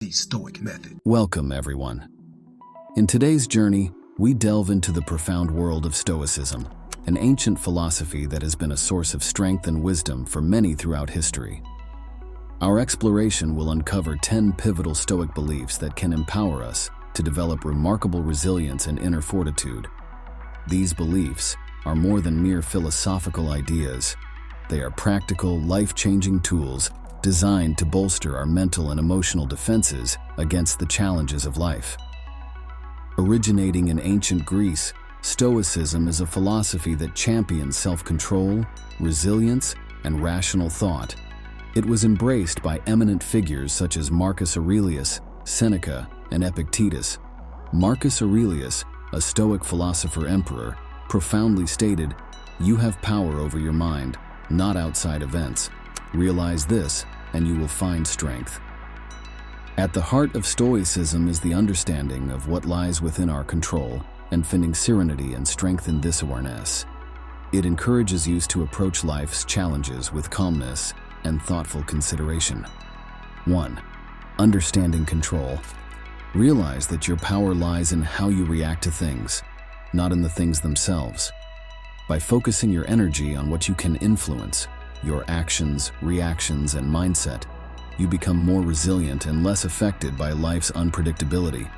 The Stoic method. Welcome, everyone. In today's journey, we delve into the profound world of Stoicism, an ancient philosophy that has been a source of strength and wisdom for many throughout history. Our exploration will uncover 10 pivotal Stoic beliefs that can empower us to develop remarkable resilience and inner fortitude. These beliefs are more than mere philosophical ideas. They are practical, life-changing tools designed to bolster our mental and emotional defenses against the challenges of life. Originating in ancient Greece, Stoicism is a philosophy that champions self-control, resilience, and rational thought. It was embraced by eminent figures such as Marcus Aurelius, Seneca, and Epictetus. Marcus Aurelius, a Stoic philosopher-emperor, profoundly stated, "You have power over your mind, not outside events. Realize this, and you will find strength." At the heart of Stoicism is the understanding of what lies within our control and finding serenity and strength in this awareness. It encourages you to approach life's challenges with calmness and thoughtful consideration. 1. Understanding control. Realize that your power lies in how you react to things, not in the things themselves. By focusing your energy on what you can influence, your actions, reactions, and mindset, you become more resilient and less affected by life's unpredictability.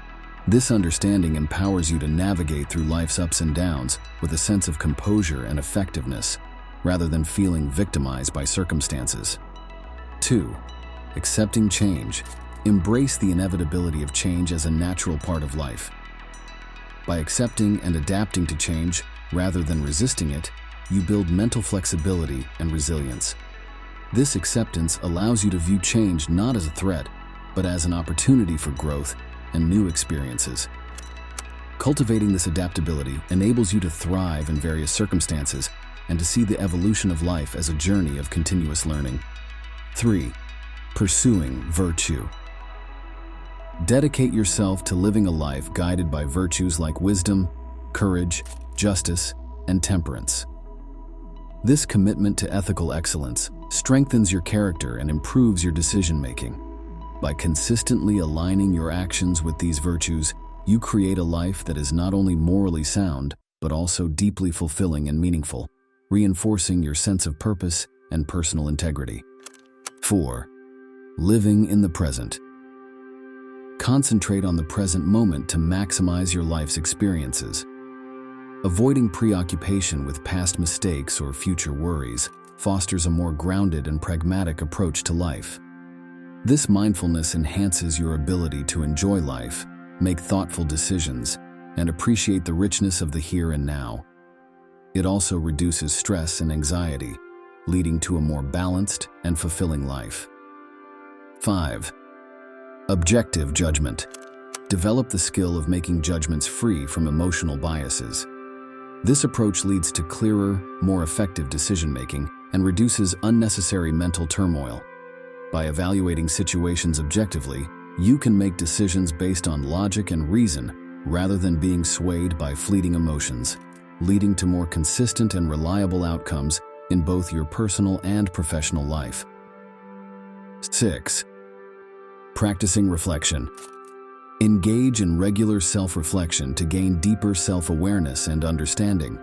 This understanding empowers you to navigate through life's ups and downs with a sense of composure and effectiveness, rather than feeling victimized by circumstances. 2. Accepting change. Embrace the inevitability of change as a natural part of life. By accepting and adapting to change, rather than resisting it, you build mental flexibility and resilience. This acceptance allows you to view change not as a threat, but as an opportunity for growth and new experiences. Cultivating this adaptability enables you to thrive in various circumstances and to see the evolution of life as a journey of continuous learning. 3. Pursuing virtue. Dedicate yourself to living a life guided by virtues like wisdom, courage, justice, and temperance. This commitment to ethical excellence strengthens your character and improves your decision-making. By consistently aligning your actions with these virtues, you create a life that is not only morally sound, but also deeply fulfilling and meaningful, reinforcing your sense of purpose and personal integrity. 4. Living in the present. Concentrate on the present moment to maximize your life's experiences. Avoiding preoccupation with past mistakes or future worries fosters a more grounded and pragmatic approach to life. This mindfulness enhances your ability to enjoy life, make thoughtful decisions, and appreciate the richness of the here and now. It also reduces stress and anxiety, leading to a more balanced and fulfilling life. 5. Objective judgment. Develop the skill of making judgments free from emotional biases. This approach leads to clearer, more effective decision-making and reduces unnecessary mental turmoil. By evaluating situations objectively, you can make decisions based on logic and reason rather than being swayed by fleeting emotions, leading to more consistent and reliable outcomes in both your personal and professional life. 6. Practicing reflection. Engage in regular self-reflection to gain deeper self-awareness and understanding.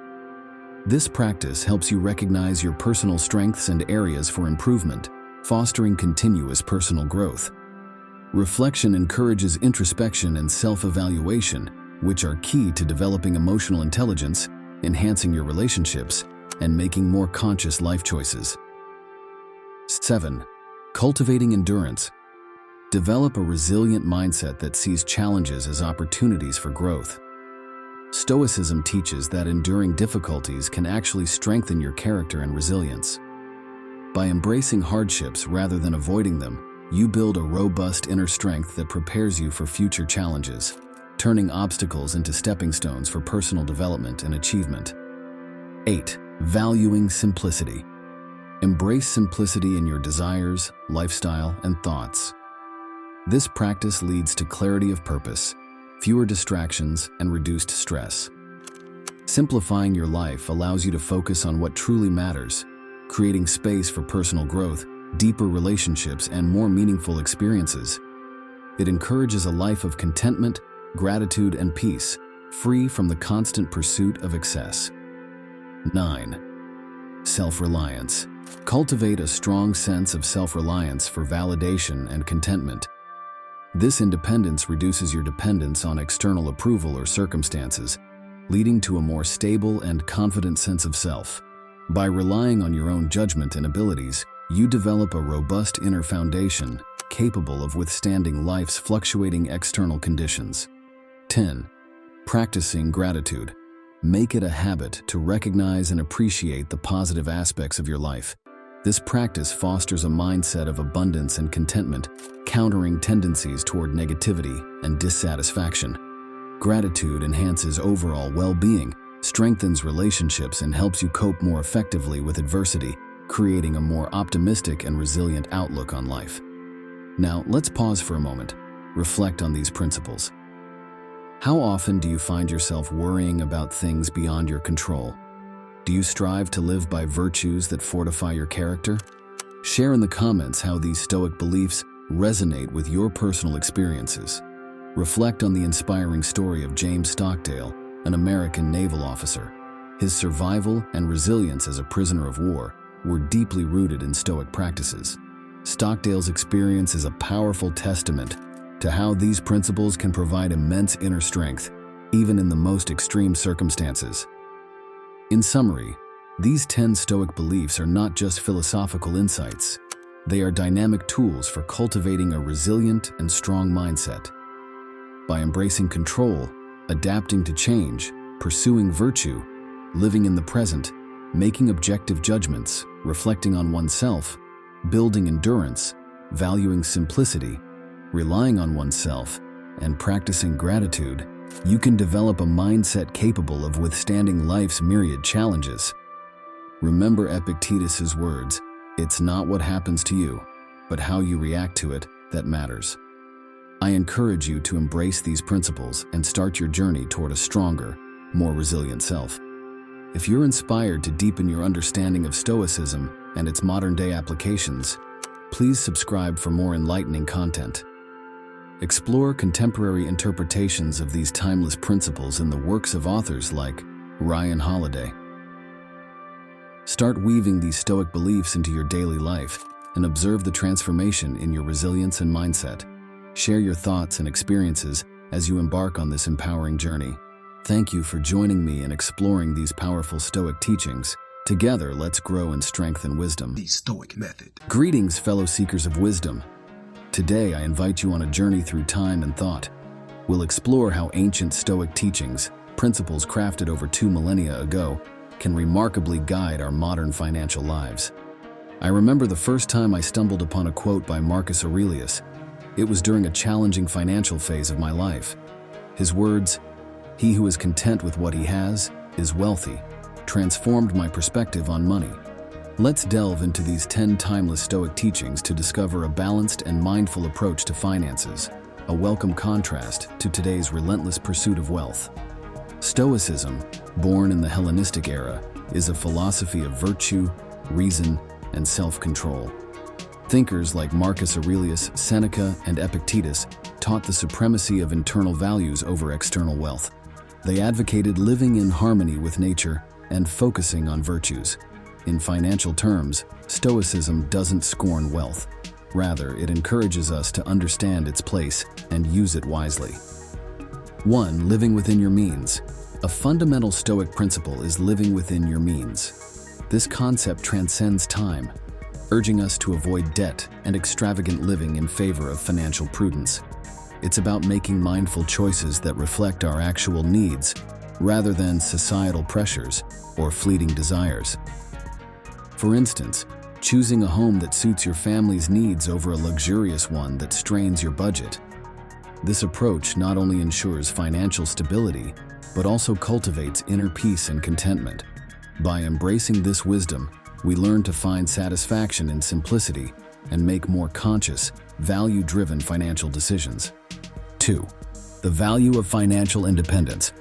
This practice helps you recognize your personal strengths and areas for improvement, fostering continuous personal growth. Reflection encourages introspection and self-evaluation, which are key to developing emotional intelligence, enhancing your relationships, and making more conscious life choices. 7. Cultivating endurance. Develop a resilient mindset that sees challenges as opportunities for growth. Stoicism teaches that enduring difficulties can actually strengthen your character and resilience. By embracing hardships rather than avoiding them, you build a robust inner strength that prepares you for future challenges, turning obstacles into stepping stones for personal development and achievement. 8. Valuing simplicity. Embrace simplicity in your desires, lifestyle, and thoughts. This practice leads to clarity of purpose, fewer distractions, and reduced stress. Simplifying your life allows you to focus on what truly matters, creating space for personal growth, deeper relationships, and more meaningful experiences. It encourages a life of contentment, gratitude, and peace, free from the constant pursuit of excess. 9. Self-reliance. Cultivate a strong sense of self-reliance for validation and contentment. This independence reduces your dependence on external approval or circumstances, leading to a more stable and confident sense of self. By relying on your own judgment and abilities, you develop a robust inner foundation capable of withstanding life's fluctuating external conditions. 10. Practicing gratitude. Make it a habit to recognize and appreciate the positive aspects of your life. This practice fosters a mindset of abundance and contentment, countering tendencies toward negativity and dissatisfaction. Gratitude enhances overall well-being, strengthens relationships, and helps you cope more effectively with adversity, creating a more optimistic and resilient outlook on life. Now, let's pause for a moment. Reflect on these principles. How often do you find yourself worrying about things beyond your control? Do you strive to live by virtues that fortify your character? Share in the comments how these Stoic beliefs resonate with your personal experiences. Reflect on the inspiring story of James Stockdale, an American naval officer. His survival and resilience as a prisoner of war were deeply rooted in Stoic practices. Stockdale's experience is a powerful testament to how these principles can provide immense inner strength, even in the most extreme circumstances. In summary, these 10 Stoic beliefs are not just philosophical insights. They are dynamic tools for cultivating a resilient and strong mindset. By embracing control, adapting to change, pursuing virtue, living in the present, making objective judgments, reflecting on oneself, building endurance, valuing simplicity, relying on oneself, and practicing gratitude, you can develop a mindset capable of withstanding life's myriad challenges. Remember Epictetus's words, "It's not what happens to you, but how you react to it that matters." I encourage you to embrace these principles and start your journey toward a stronger, more resilient self. If you're inspired to deepen your understanding of Stoicism and its modern-day applications, please subscribe for more enlightening content. Explore contemporary interpretations of these timeless principles in the works of authors like Ryan Holiday. Start weaving these Stoic beliefs into your daily life and observe the transformation in your resilience and mindset. Share your thoughts and experiences as you embark on this empowering journey. Thank you for joining me in exploring these powerful Stoic teachings. Together, let's grow in strength and wisdom. The Stoic method. Greetings, fellow seekers of wisdom. Today, I invite you on a journey through time and thought. We'll explore how ancient Stoic teachings, principles crafted over 2 millennia ago, can remarkably guide our modern financial lives. I remember the first time I stumbled upon a quote by Marcus Aurelius. It was during a challenging financial phase of my life. His words, "He who is content with what he has is wealthy," transformed my perspective on money. Let's delve into these 10 timeless Stoic teachings to discover a balanced and mindful approach to finances, a welcome contrast to today's relentless pursuit of wealth. Stoicism, born in the Hellenistic era, is a philosophy of virtue, reason, and self-control. Thinkers like Marcus Aurelius, Seneca, and Epictetus taught the supremacy of internal values over external wealth. They advocated living in harmony with nature and focusing on virtues. In financial terms, Stoicism doesn't scorn wealth. Rather, it encourages us to understand its place and use it wisely. 1. Living within your means. A fundamental Stoic principle is living within your means. This concept transcends time, urging us to avoid debt and extravagant living in favor of financial prudence. It's about making mindful choices that reflect our actual needs, rather than societal pressures or fleeting desires. For instance, choosing a home that suits your family's needs over a luxurious one that strains your budget. This approach not only ensures financial stability, but also cultivates inner peace and contentment. By embracing this wisdom, we learn to find satisfaction in simplicity and make more conscious, value-driven financial decisions. 2. The value of financial independence.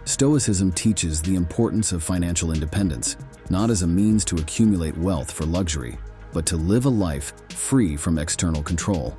Stoicism teaches the importance of financial independence, not as a means to accumulate wealth for luxury, but to live a life free from external control.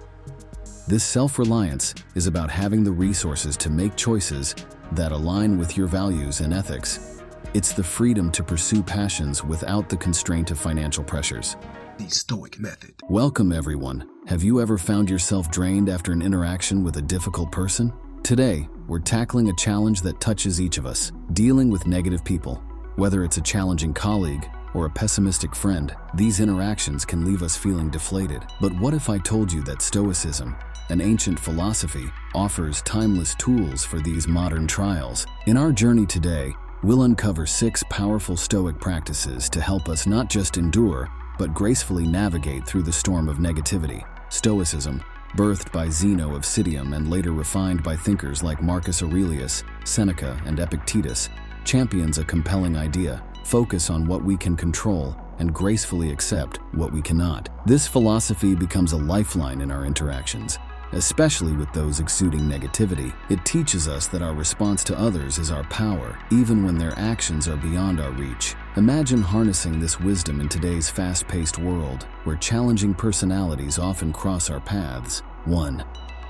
This self-reliance is about having the resources to make choices that align with your values and ethics. It's the freedom to pursue passions without the constraint of financial pressures. The Stoic method. Welcome, everyone. Have you ever found yourself drained after an interaction with a difficult person? Today, we're tackling a challenge that touches each of us, dealing with negative people. Whether it's a challenging colleague or a pessimistic friend, these interactions can leave us feeling deflated. But what if I told you that Stoicism, an ancient philosophy, offers timeless tools for these modern trials? In our journey today, we'll uncover 6 powerful Stoic practices to help us not just endure, but gracefully navigate through the storm of negativity. Stoicism, birthed by Zeno of Citium and later refined by thinkers like Marcus Aurelius, Seneca, and Epictetus, champions a compelling idea: focus on what we can control and gracefully accept what we cannot. This philosophy becomes a lifeline in our interactions, especially with those exuding negativity. It teaches us that our response to others is our power, even when their actions are beyond our reach. Imagine harnessing this wisdom in today's fast-paced world, where challenging personalities often cross our paths. 1.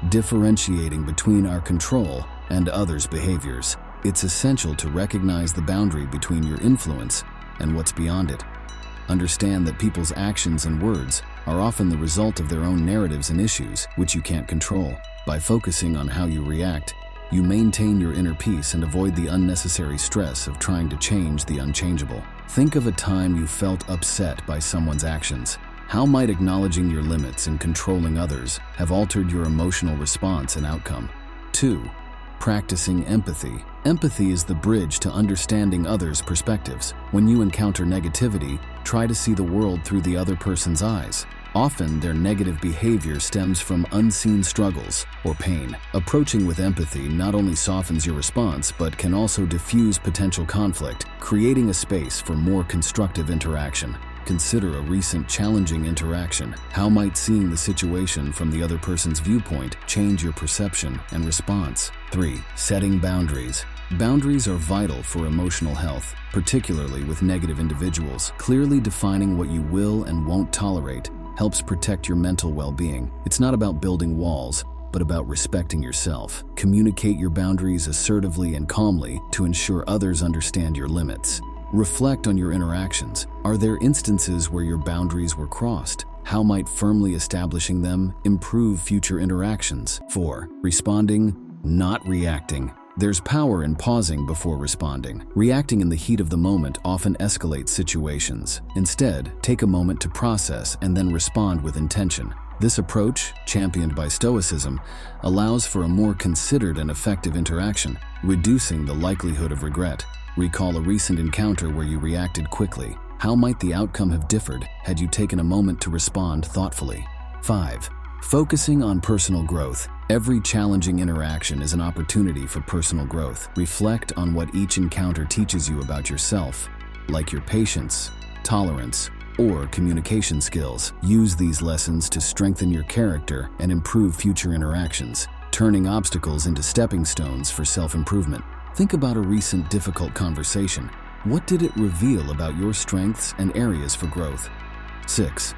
Differentiating between our control and others' behaviors. It's essential to recognize the boundary between your influence and what's beyond it. Understand that people's actions and words are often the result of their own narratives and issues, which you can't control. By focusing on how you react, you maintain your inner peace and avoid the unnecessary stress of trying to change the unchangeable. Think of a time you felt upset by someone's actions. How might acknowledging your limits and controlling others have altered your emotional response and outcome? 2. Practicing empathy. Empathy is the bridge to understanding others' perspectives. When you encounter negativity, try to see the world through the other person's eyes. Often, their negative behavior stems from unseen struggles or pain. Approaching with empathy not only softens your response, but can also diffuse potential conflict, creating a space for more constructive interaction. Consider a recent challenging interaction. How might seeing the situation from the other person's viewpoint change your perception and response? 3. Setting boundaries. Boundaries are vital for emotional health, particularly with negative individuals. Clearly defining what you will and won't tolerate helps protect your mental well-being. It's not about building walls, but about respecting yourself. Communicate your boundaries assertively and calmly to ensure others understand your limits. Reflect on your interactions. Are there instances where your boundaries were crossed? How might firmly establishing them improve future interactions? 4. Responding, not reacting. There's power in pausing before responding. Reacting in the heat of the moment often escalates situations. Instead, take a moment to process and then respond with intention. This approach, championed by Stoicism, allows for a more considered and effective interaction, reducing the likelihood of regret. Recall a recent encounter where you reacted quickly. How might the outcome have differed had you taken a moment to respond thoughtfully? 5. Focusing on personal growth. Every challenging interaction is an opportunity for personal growth. Reflect on what each encounter teaches you about yourself, like your patience, tolerance, or communication skills. Use these lessons to strengthen your character and improve future interactions, turning obstacles into stepping stones for self-improvement. Think about a recent difficult conversation. What did it reveal about your strengths and areas for growth? 6.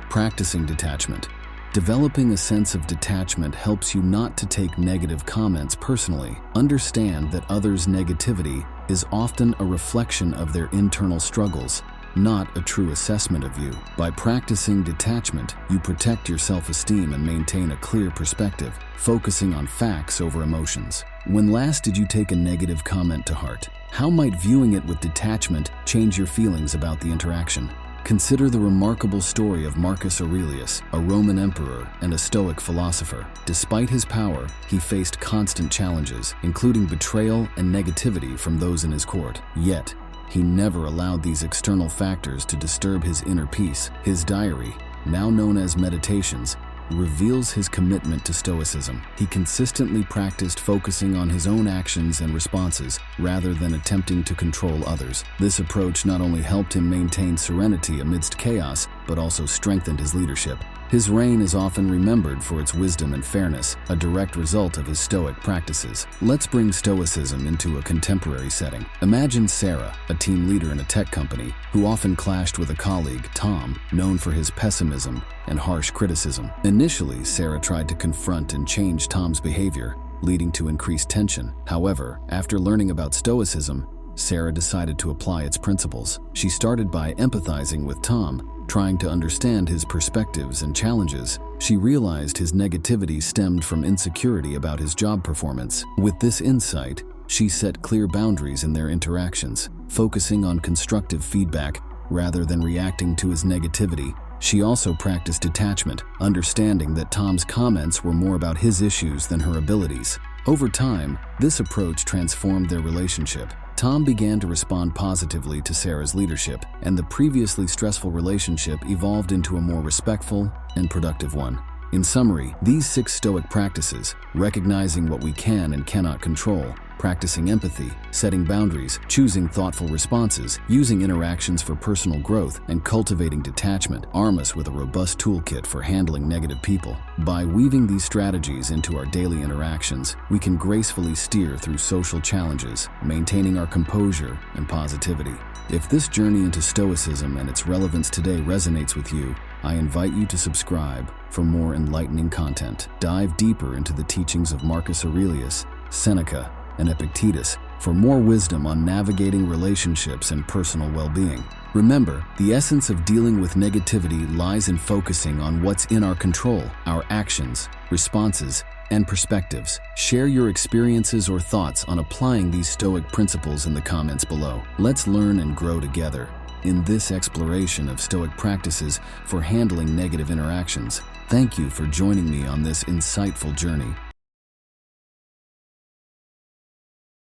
Practicing detachment. Developing a sense of detachment helps you not to take negative comments personally. Understand that others' negativity is often a reflection of their internal struggles, not a true assessment of you. By practicing detachment, you protect your self-esteem and maintain a clear perspective, focusing on facts over emotions. When last did you take a negative comment to heart? How might viewing it with detachment change your feelings about the interaction? Consider the remarkable story of Marcus Aurelius, a Roman emperor and a Stoic philosopher. Despite his power, he faced constant challenges, including betrayal and negativity from those in his court. Yet, he never allowed these external factors to disturb his inner peace. His diary, now known as Meditations, reveals his commitment to Stoicism. He consistently practiced focusing on his own actions and responses rather than attempting to control others. This approach not only helped him maintain serenity amidst chaos, but also strengthened his leadership. His reign is often remembered for its wisdom and fairness, a direct result of his Stoic practices. Let's bring Stoicism into a contemporary setting. Imagine Sarah, a team leader in a tech company, who often clashed with a colleague, Tom, known for his pessimism and harsh criticism. Initially, Sarah tried to confront and change Tom's behavior, leading to increased tension. However, after learning about Stoicism, Sarah decided to apply its principles. She started by empathizing with Tom, trying to understand his perspectives and challenges. She realized his negativity stemmed from insecurity about his job performance. With this insight, she set clear boundaries in their interactions, focusing on constructive feedback rather than reacting to his negativity. She also practiced detachment, understanding that Tom's comments were more about his issues than her abilities. Over time, this approach transformed their relationship. Tom began to respond positively to Sarah's leadership, and the previously stressful relationship evolved into a more respectful and productive one. In summary, these 6 Stoic practices, recognizing what we can and cannot control, practicing empathy, setting boundaries, choosing thoughtful responses, using interactions for personal growth, and cultivating detachment, arm us with a robust toolkit for handling negative people. By weaving these strategies into our daily interactions, we can gracefully steer through social challenges, maintaining our composure and positivity. If this journey into Stoicism and its relevance today resonates with you, I invite you to subscribe for more enlightening content. Dive deeper into the teachings of Marcus Aurelius, Seneca, and Epictetus for more wisdom on navigating relationships and personal well-being. Remember, the essence of dealing with negativity lies in focusing on what's in our control, our actions, responses, and perspectives. Share your experiences or thoughts on applying these Stoic principles in the comments below. Let's learn and grow together in this exploration of Stoic practices for handling negative interactions. Thank you for joining me on this insightful journey.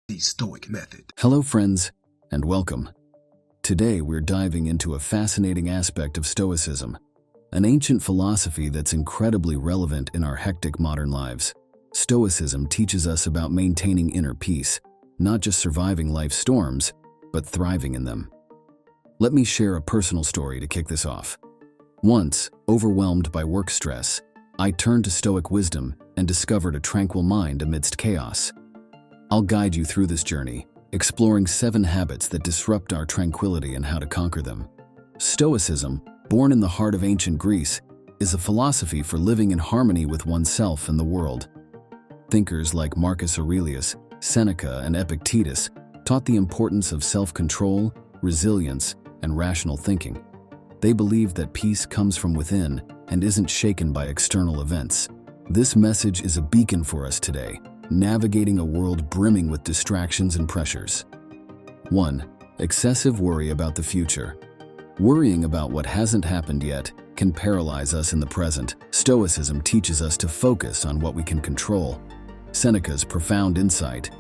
The Stoic Method. Hello friends, and welcome. Today we're diving into a fascinating aspect of Stoicism, an ancient philosophy that's incredibly relevant in our hectic modern lives. Stoicism teaches us about maintaining inner peace, not just surviving life's storms, but thriving in them. Let me share a personal story to kick this off. Once, overwhelmed by work stress, I turned to Stoic wisdom and discovered a tranquil mind amidst chaos. I'll guide you through this journey, exploring 7 habits that disrupt our tranquility and how to conquer them. Stoicism, born in the heart of ancient Greece, is a philosophy for living in harmony with oneself and the world. Thinkers like Marcus Aurelius, Seneca, and Epictetus taught the importance of self-control, resilience, and rational thinking. They believed that peace comes from within and isn't shaken by external events. This message is a beacon for us today, navigating a world brimming with distractions and pressures. 1. Excessive worry about the future. Worrying about what hasn't happened yet can paralyze us in the present. Stoicism teaches us to focus on what we can control. Seneca's profound insight,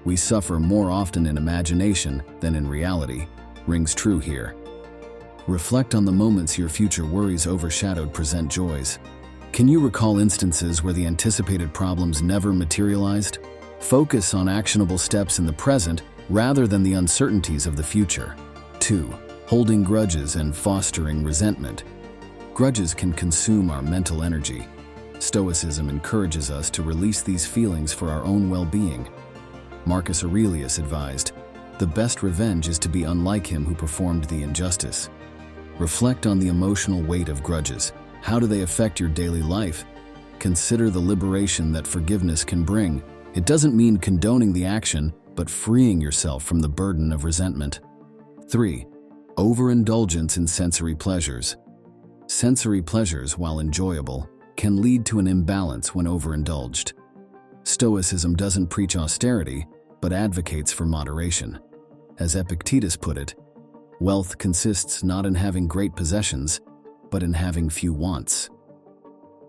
"We suffer more often in imagination than in reality," rings true here. Reflect on the moments your future worries overshadowed present joys. Can you recall instances where the anticipated problems never materialized? Focus on actionable steps in the present rather than the uncertainties of the future. 2. Holding grudges and fostering resentment. Grudges can consume our mental energy. Stoicism encourages us to release these feelings for our own well-being. Marcus Aurelius advised, "The best revenge is to be unlike him who performed the injustice." Reflect on the emotional weight of grudges. How do they affect your daily life? Consider the liberation that forgiveness can bring. It doesn't mean condoning the action, but freeing yourself from the burden of resentment. 3. Overindulgence in sensory pleasures. Sensory pleasures, while enjoyable, can lead to an imbalance when overindulged. Stoicism doesn't preach austerity, but advocates for moderation. As Epictetus put it, wealth consists not in having great possessions, but in having few wants.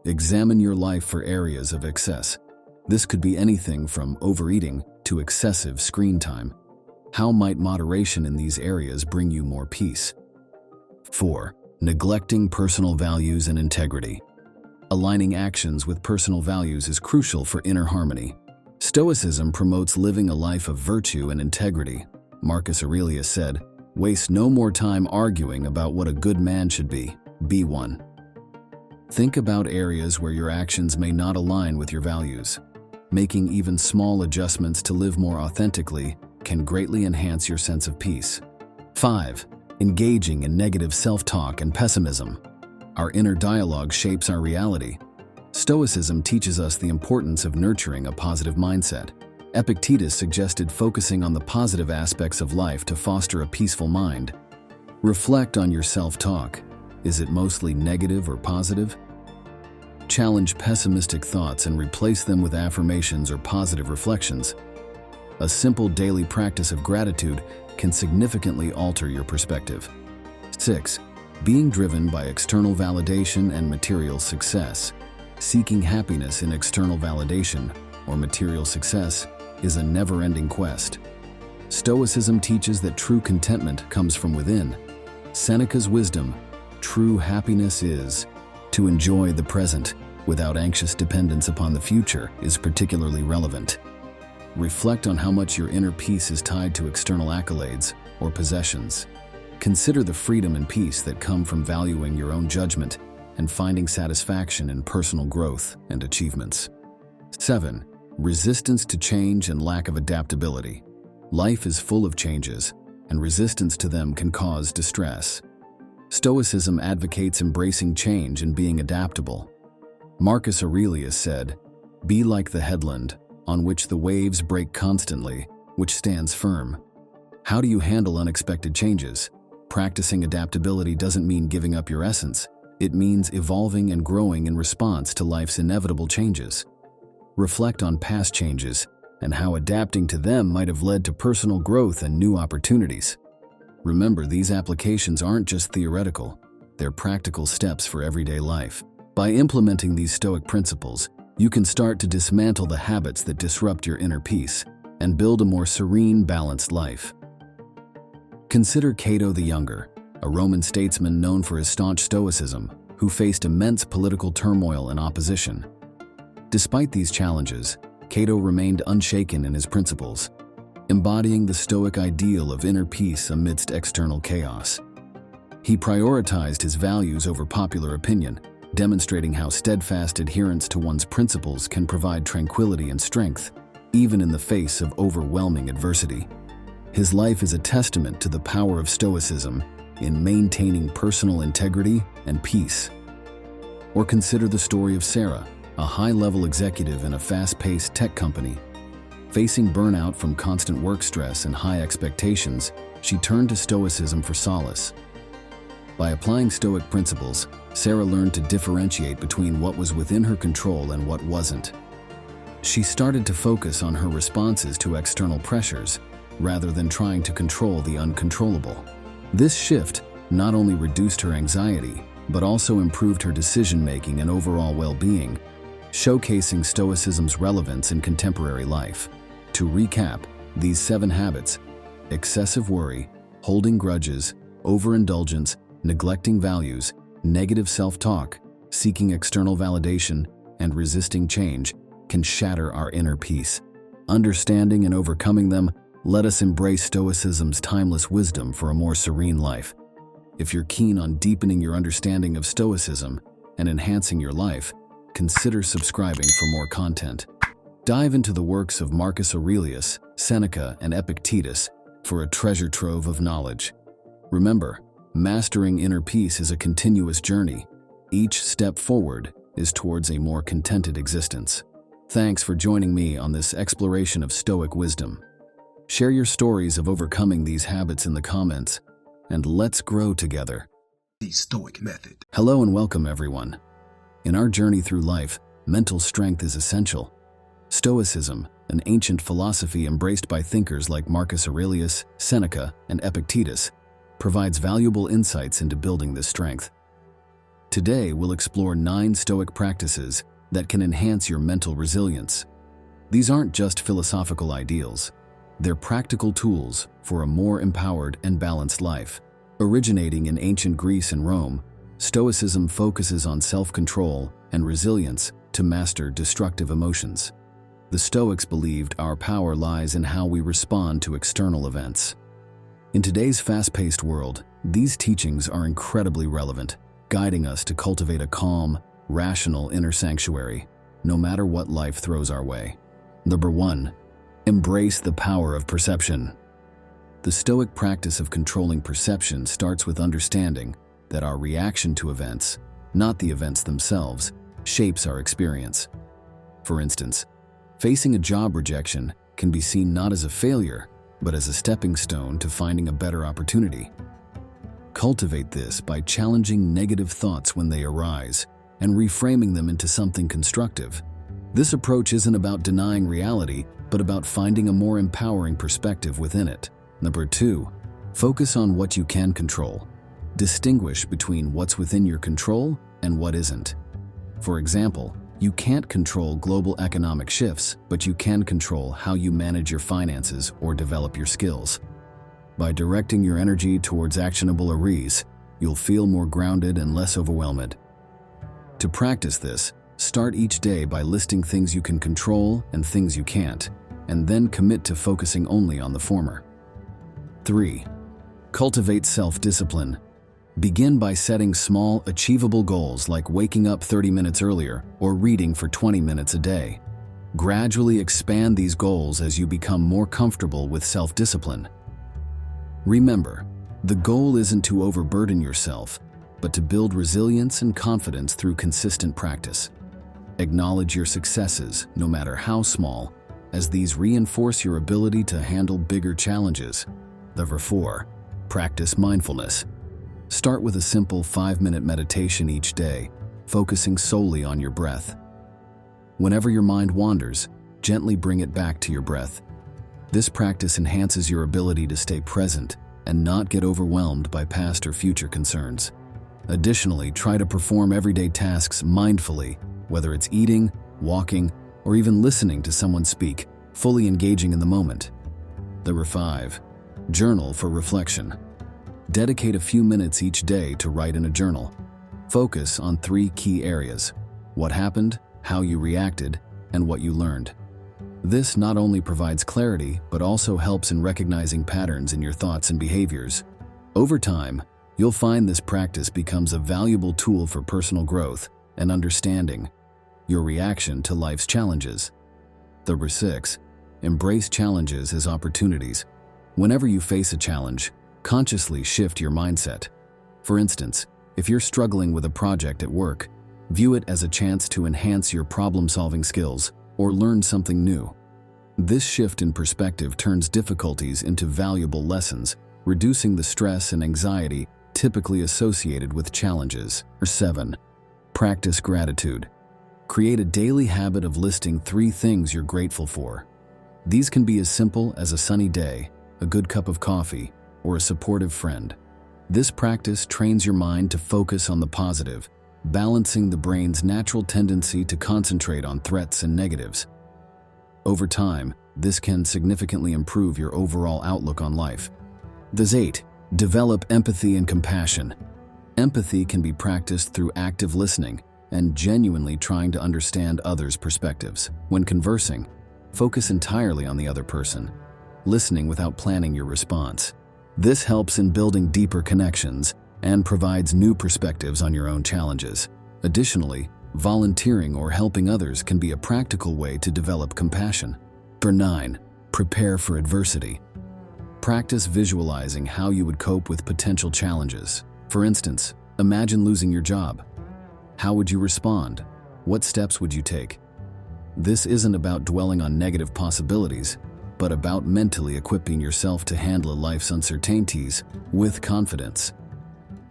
Examine your life for areas of excess. This could be anything from overeating to excessive screen time. How might moderation in these areas bring you more peace? 4. Neglecting personal values and integrity. Aligning actions with personal values is crucial for inner harmony. Stoicism promotes living a life of virtue and integrity. Marcus Aurelius said, "Waste no more time arguing about what a good man should be. Be one." Think about areas where your actions may not align with your values. Making even small adjustments to live more authentically can greatly enhance your sense of peace. 5. Engaging in negative self-talk and pessimism. Our inner dialogue shapes our reality. Stoicism teaches us the importance of nurturing a positive mindset. Epictetus suggested focusing on the positive aspects of life to foster a peaceful mind. Reflect on your self-talk. Is it mostly negative or positive? Challenge pessimistic thoughts and replace them with affirmations or positive reflections. A simple daily practice of gratitude can significantly alter your perspective. 6. Being driven by external validation and material success. Seeking happiness in external validation or material success is a never-ending quest. Stoicism teaches that true contentment comes from within. Seneca's wisdom, true happiness is to enjoy the present without anxious dependence upon the future, is particularly relevant. Reflect on how much your inner peace is tied to external accolades or possessions. Consider the freedom and peace that come from valuing your own judgment and finding satisfaction in personal growth and achievements. 7. Resistance to change and lack of adaptability. Life is full of changes, and resistance to them can cause distress. Stoicism advocates embracing change and being adaptable. Marcus Aurelius said, "Be like the headland, on which the waves break constantly, which stands firm." How do you handle unexpected changes? Practicing adaptability doesn't mean giving up your essence. It means evolving and growing in response to life's inevitable changes. Reflect on past changes and how adapting to them might have led to personal growth and new opportunities. Remember, these applications aren't just theoretical, they're practical steps for everyday life. By implementing these Stoic principles, you can start to dismantle the habits that disrupt your inner peace and build a more serene, balanced life. Consider Cato the Younger, a Roman statesman known for his staunch stoicism, who faced immense political turmoil and opposition. Despite these challenges, Cato remained unshaken in his principles, embodying the Stoic ideal of inner peace amidst external chaos. He prioritized his values over popular opinion, demonstrating how steadfast adherence to one's principles can provide tranquility and strength, even in the face of overwhelming adversity. His life is a testament to the power of Stoicism in maintaining personal integrity and peace. Or consider the story of Sarah, a high-level executive in a fast-paced tech company. Facing burnout from constant work stress and high expectations, she turned to Stoicism for solace. By applying Stoic principles, Sarah learned to differentiate between what was within her control and what wasn't. She started to focus on her responses to external pressures, rather than trying to control the uncontrollable. This shift not only reduced her anxiety, but also improved her decision-making and overall well-being, showcasing Stoicism's relevance in contemporary life. To recap, these 7 habits: excessive worry, holding grudges, overindulgence, neglecting values, negative self-talk, seeking external validation, and resisting change, can shatter our inner peace. Understanding and overcoming them, let us embrace Stoicism's timeless wisdom for a more serene life. If you're keen on deepening your understanding of Stoicism and enhancing your life, consider subscribing for more content. Dive into the works of Marcus Aurelius, Seneca, and Epictetus for a treasure trove of knowledge. Remember, mastering inner peace is a continuous journey. Each step forward is towards a more contented existence. Thanks for joining me on this exploration of Stoic wisdom. Share your stories of overcoming these habits in the comments, and let's grow together. The Stoic Method. Hello and welcome, everyone. In our journey through life, mental strength is essential. Stoicism, an ancient philosophy embraced by thinkers like Marcus Aurelius, Seneca, and Epictetus, provides valuable insights into building this strength. Today, we'll explore 9 Stoic practices that can enhance your mental resilience. These aren't just philosophical ideals. They're practical tools for a more empowered and balanced life. Originating in ancient Greece and Rome, Stoicism focuses on self-control and resilience to master destructive emotions. The Stoics believed our power lies in how we respond to external events. In today's fast-paced world, these teachings are incredibly relevant, guiding us to cultivate a calm, rational inner sanctuary, no matter what life throws our way. Number 1. Embrace the power of perception. The Stoic practice of controlling perception starts with understanding that our reaction to events, not the events themselves, shapes our experience. For instance, facing a job rejection can be seen not as a failure, but as a stepping stone to finding a better opportunity. Cultivate this by challenging negative thoughts when they arise and reframing them into something constructive. This approach isn't about denying reality, but about finding a more empowering perspective within it. Number 2, focus on what you can control. Distinguish between what's within your control and what isn't. For example, you can't control global economic shifts, but you can control how you manage your finances or develop your skills. By directing your energy towards actionable areas, you'll feel more grounded and less overwhelmed. To practice this, start each day by listing things you can control and things you can't, and then commit to focusing only on the former. 3. Cultivate self-discipline. Begin by setting small, achievable goals like waking up 30 minutes earlier or reading for 20 minutes a day. Gradually expand these goals as you become more comfortable with self-discipline. Remember, the goal isn't to overburden yourself, but to build resilience and confidence through consistent practice. Acknowledge your successes, no matter how small, as these reinforce your ability to handle bigger challenges. Number 4, practice mindfulness. Start with a simple 5-minute meditation each day, focusing solely on your breath. Whenever your mind wanders, gently bring it back to your breath. This practice enhances your ability to stay present and not get overwhelmed by past or future concerns. Additionally, try to perform everyday tasks mindfully, whether it's eating, walking, or even listening to someone speak, fully engaging in the moment. Number 5, journal for reflection. Dedicate a few minutes each day to write in a journal. Focus on 3 key areas: what happened, how you reacted, and what you learned. This not only provides clarity, but also helps in recognizing patterns in your thoughts and behaviors. Over time, you'll find this practice becomes a valuable tool for personal growth and understanding your reaction to life's challenges. Number 6, embrace challenges as opportunities. Whenever you face a challenge, consciously shift your mindset. For instance, if you're struggling with a project at work, view it as a chance to enhance your problem-solving skills or learn something new. This shift in perspective turns difficulties into valuable lessons, reducing the stress and anxiety typically associated with challenges. Or 7, practice gratitude. Create a daily habit of listing 3 things you're grateful for. These can be as simple as a sunny day, a good cup of coffee, or a supportive friend. This practice trains your mind to focus on the positive, balancing the brain's natural tendency to concentrate on threats and negatives. Over time, this can significantly improve your overall outlook on life. Number 8, develop empathy and compassion. Empathy can be practiced through active listening and genuinely trying to understand others' perspectives. When conversing, focus entirely on the other person, listening without planning your response. This helps in building deeper connections and provides new perspectives on your own challenges. Additionally, volunteering or helping others can be a practical way to develop compassion. Number 9, prepare for adversity. Practice visualizing how you would cope with potential challenges. For instance, imagine losing your job. How would you respond? What steps would you take? This isn't about dwelling on negative possibilities, but about mentally equipping yourself to handle life's uncertainties with confidence.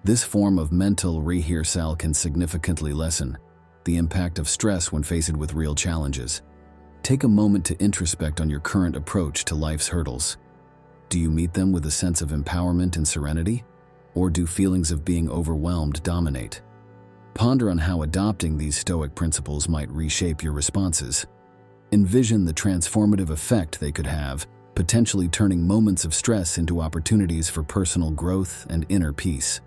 This form of mental rehearsal can significantly lessen the impact of stress when faced with real challenges. Take a moment to introspect on your current approach to life's hurdles. Do you meet them with a sense of empowerment and serenity? Or do feelings of being overwhelmed dominate? Ponder on how adopting these Stoic principles might reshape your responses. Envision the transformative effect they could have, potentially turning moments of stress into opportunities for personal growth and inner peace.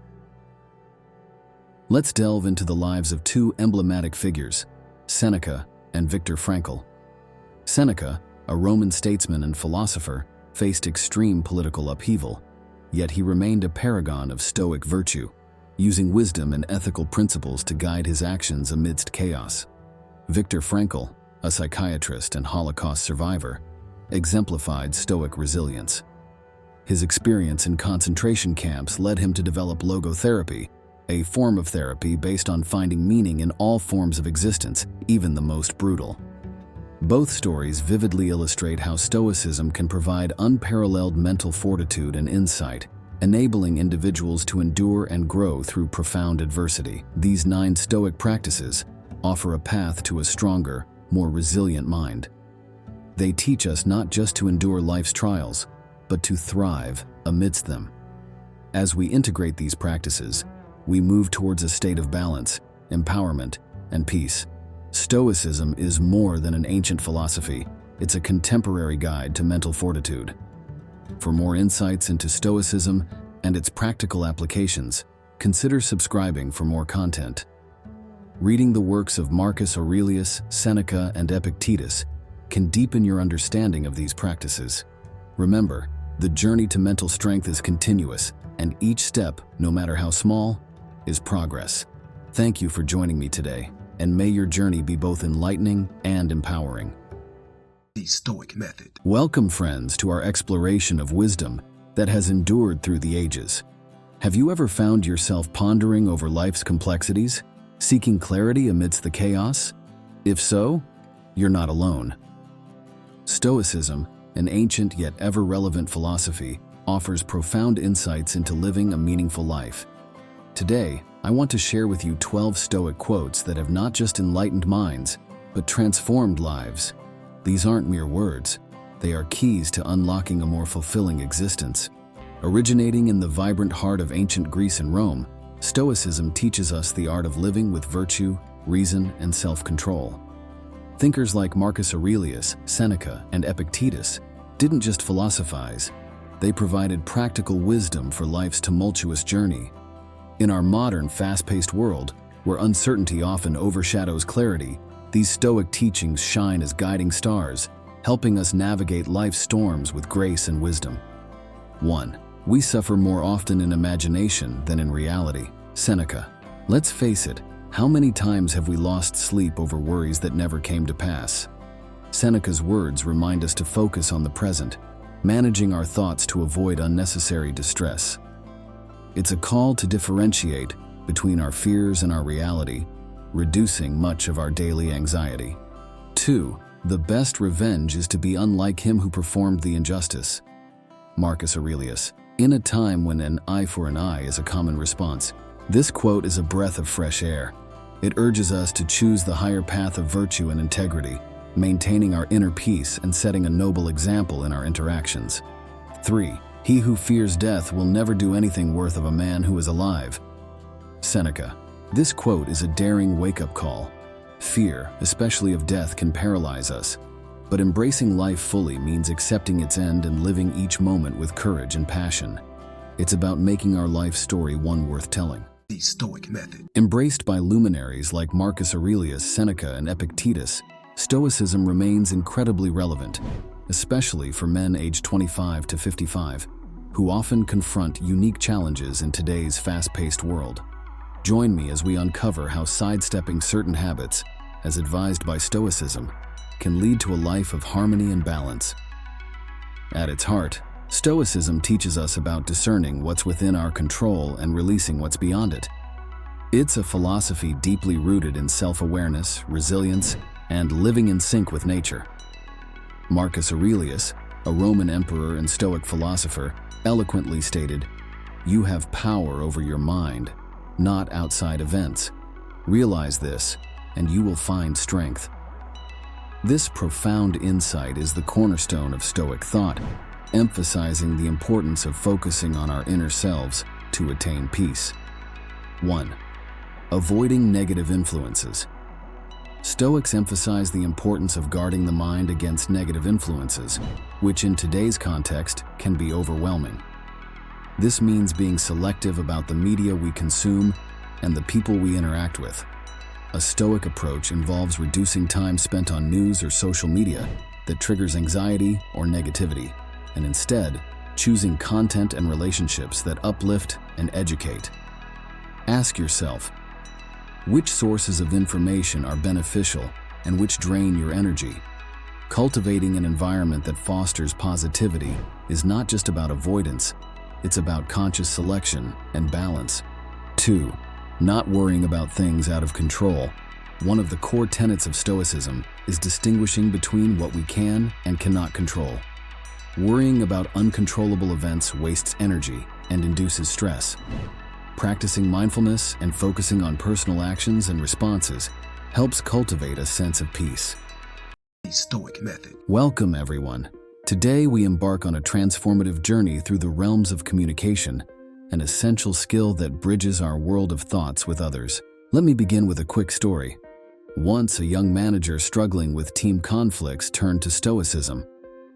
Let's delve into the lives of 2 emblematic figures, Seneca and Viktor Frankl. Seneca, a Roman statesman and philosopher, faced extreme political upheaval, yet he remained a paragon of Stoic virtue. using wisdom and ethical principles to guide his actions amidst chaos. Viktor Frankl, a psychiatrist and Holocaust survivor, exemplified Stoic resilience. His experience in concentration camps led him to develop logotherapy, a form of therapy based on finding meaning in all forms of existence, even the most brutal. Both stories vividly illustrate how Stoicism can provide unparalleled mental fortitude and insight, enabling individuals to endure and grow through profound adversity. These 9 Stoic practices offer a path to a stronger, more resilient mind. They teach us not just to endure life's trials, but to thrive amidst them. As we integrate these practices, we move towards a state of balance, empowerment, and peace. Stoicism is more than an ancient philosophy. It's a contemporary guide to mental fortitude. For more insights into Stoicism and its practical applications, consider subscribing for more content. Reading the works of Marcus Aurelius, Seneca, and Epictetus can deepen your understanding of these practices. Remember, the journey to mental strength is continuous, and each step, no matter how small, is progress. Thank you for joining me today, and may your journey be both enlightening and empowering. The Stoic Method. Welcome, friends, to our exploration of wisdom that has endured through the ages. Have you ever found yourself pondering over life's complexities, seeking clarity amidst the chaos? If so, you're not alone. Stoicism, an ancient yet ever-relevant philosophy, offers profound insights into living a meaningful life. Today, I want to share with you 12 Stoic quotes that have not just enlightened minds, but transformed lives. These aren't mere words. They are keys to unlocking a more fulfilling existence. Originating in the vibrant heart of ancient Greece and Rome, Stoicism teaches us the art of living with virtue, reason, and self-control. Thinkers like Marcus Aurelius, Seneca, and Epictetus didn't just philosophize. They provided practical wisdom for life's tumultuous journey. In our modern, fast-paced world, where uncertainty often overshadows clarity, these Stoic teachings shine as guiding stars, helping us navigate life's storms with grace and wisdom. 1. We suffer more often in imagination than in reality. Seneca. Let's face it, how many times have we lost sleep over worries that never came to pass? Seneca's words remind us to focus on the present, managing our thoughts to avoid unnecessary distress. It's a call to differentiate between our fears and our reality, reducing much of our daily anxiety. 2. The best revenge is to be unlike him who performed the injustice. Marcus Aurelius. In a time when an eye for an eye is a common response, this quote is a breath of fresh air. It urges us to choose the higher path of virtue and integrity, maintaining our inner peace and setting a noble example in our interactions. 3. He who fears death will never do anything worth of a man who is alive. Seneca. This quote is a daring wake-up call. Fear, especially of death, can paralyze us, but embracing life fully means accepting its end and living each moment with courage and passion. It's about making our life story one worth telling. The Stoic Method. Embraced by luminaries like Marcus Aurelius, Seneca, and Epictetus, Stoicism remains incredibly relevant, especially for men aged 25 to 55, who often confront unique challenges in today's fast-paced world. Join me as we uncover how sidestepping certain habits, as advised by Stoicism, can lead to a life of harmony and balance. At its heart, Stoicism teaches us about discerning what's within our control and releasing what's beyond it. It's a philosophy deeply rooted in self-awareness, resilience, and living in sync with nature. Marcus Aurelius, a Roman emperor and Stoic philosopher, eloquently stated, "You have power over your mind, not outside events. Realize this, and you will find strength." This profound insight is the cornerstone of Stoic thought, emphasizing the importance of focusing on our inner selves to attain peace. 1. Avoiding negative influences. Stoics emphasize the importance of guarding the mind against negative influences, which in today's context can be overwhelming. This means being selective about the media we consume and the people we interact with. A Stoic approach involves reducing time spent on news or social media that triggers anxiety or negativity, and instead choosing content and relationships that uplift and educate. Ask yourself, which sources of information are beneficial and which drain your energy? Cultivating an environment that fosters positivity is not just about avoidance, it's about conscious selection and balance. 2. Not worrying about things out of control. One of the core tenets of Stoicism is distinguishing between what we can and cannot control. Worrying about uncontrollable events wastes energy and induces stress. Practicing mindfulness and focusing on personal actions and responses helps cultivate a sense of peace. The Stoic method. Welcome, everyone. Today we embark on a transformative journey through the realms of communication, an essential skill that bridges our world of thoughts with others. Let me begin with a quick story. Once, a young manager struggling with team conflicts turned to Stoicism.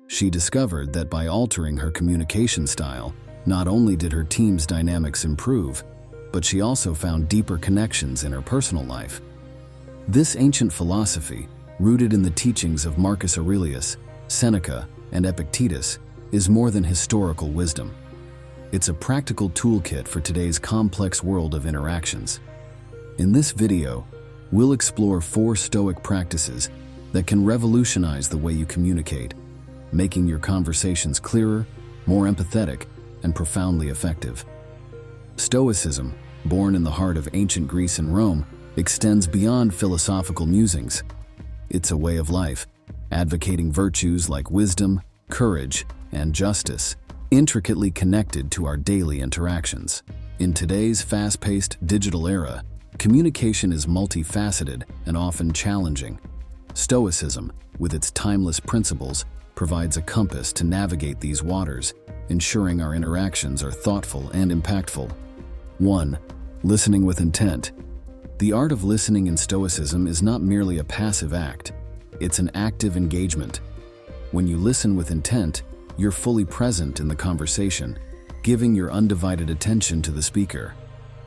She discovered that by altering her communication style, not only did her team's dynamics improve, but she also found deeper connections in her personal life. This ancient philosophy, rooted in the teachings of Marcus Aurelius, Seneca, and Epictetus, is more than historical wisdom. It's a practical toolkit for today's complex world of interactions. In this video, we'll explore 4 Stoic practices that can revolutionize the way you communicate, making your conversations clearer, more empathetic, and profoundly effective. Stoicism, born in the heart of ancient Greece and Rome, extends beyond philosophical musings. It's a way of life, advocating virtues like wisdom, courage, and justice, intricately connected to our daily interactions. In today's fast-paced digital era, communication is multifaceted and often challenging. Stoicism, with its timeless principles, provides a compass to navigate these waters, ensuring our interactions are thoughtful and impactful. 1. Listening with intent. The art of listening in Stoicism is not merely a passive act, it's an active engagement. When you listen with intent, you're fully present in the conversation, giving your undivided attention to the speaker.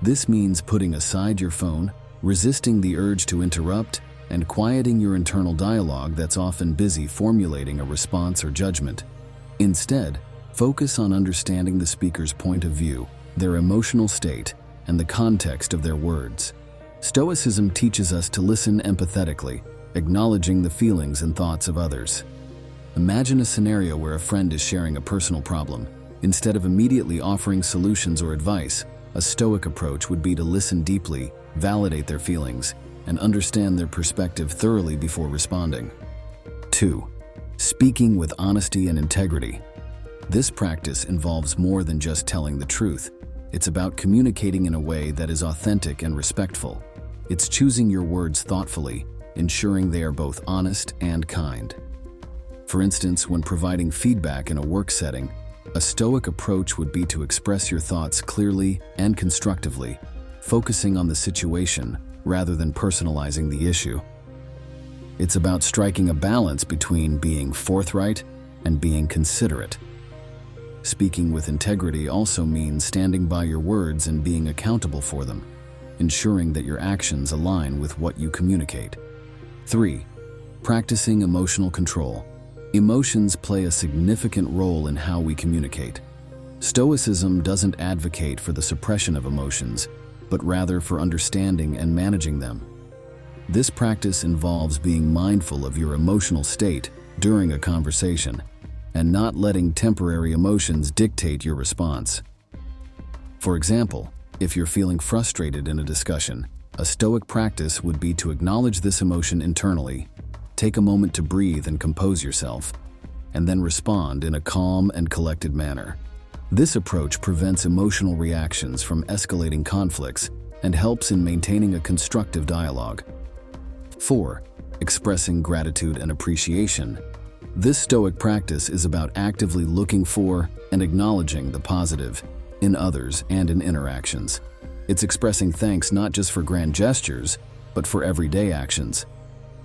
This means putting aside your phone, resisting the urge to interrupt, and quieting your internal dialogue that's often busy formulating a response or judgment. Instead, focus on understanding the speaker's point of view, their emotional state, and the context of their words. Stoicism teaches us to listen empathetically, acknowledging the feelings and thoughts of others. Imagine a scenario where a friend is sharing a personal problem. Instead of immediately offering solutions or advice, a Stoic approach would be to listen deeply, validate their feelings, and understand their perspective thoroughly before responding. 2. Speaking with honesty and integrity. This practice involves more than just telling the truth. It's about communicating in a way that is authentic and respectful. It's choosing your words thoughtfully, ensuring they are both honest and kind. For instance, when providing feedback in a work setting, a Stoic approach would be to express your thoughts clearly and constructively, focusing on the situation rather than personalizing the issue. It's about striking a balance between being forthright and being considerate. Speaking with integrity also means standing by your words and being accountable for them, ensuring that your actions align with what you communicate. 3. Practicing emotional control. Emotions play a significant role in how we communicate. Stoicism doesn't advocate for the suppression of emotions, but rather for understanding and managing them. This practice involves being mindful of your emotional state during a conversation and not letting temporary emotions dictate your response. For example, if you're feeling frustrated in a discussion, a Stoic practice would be to acknowledge this emotion internally, take a moment to breathe and compose yourself, and then respond in a calm and collected manner. This approach prevents emotional reactions from escalating conflicts and helps in maintaining a constructive dialogue. 4. Expressing gratitude and appreciation. This Stoic practice is about actively looking for and acknowledging the positive in others and in interactions. It's expressing thanks not just for grand gestures, but for everyday actions.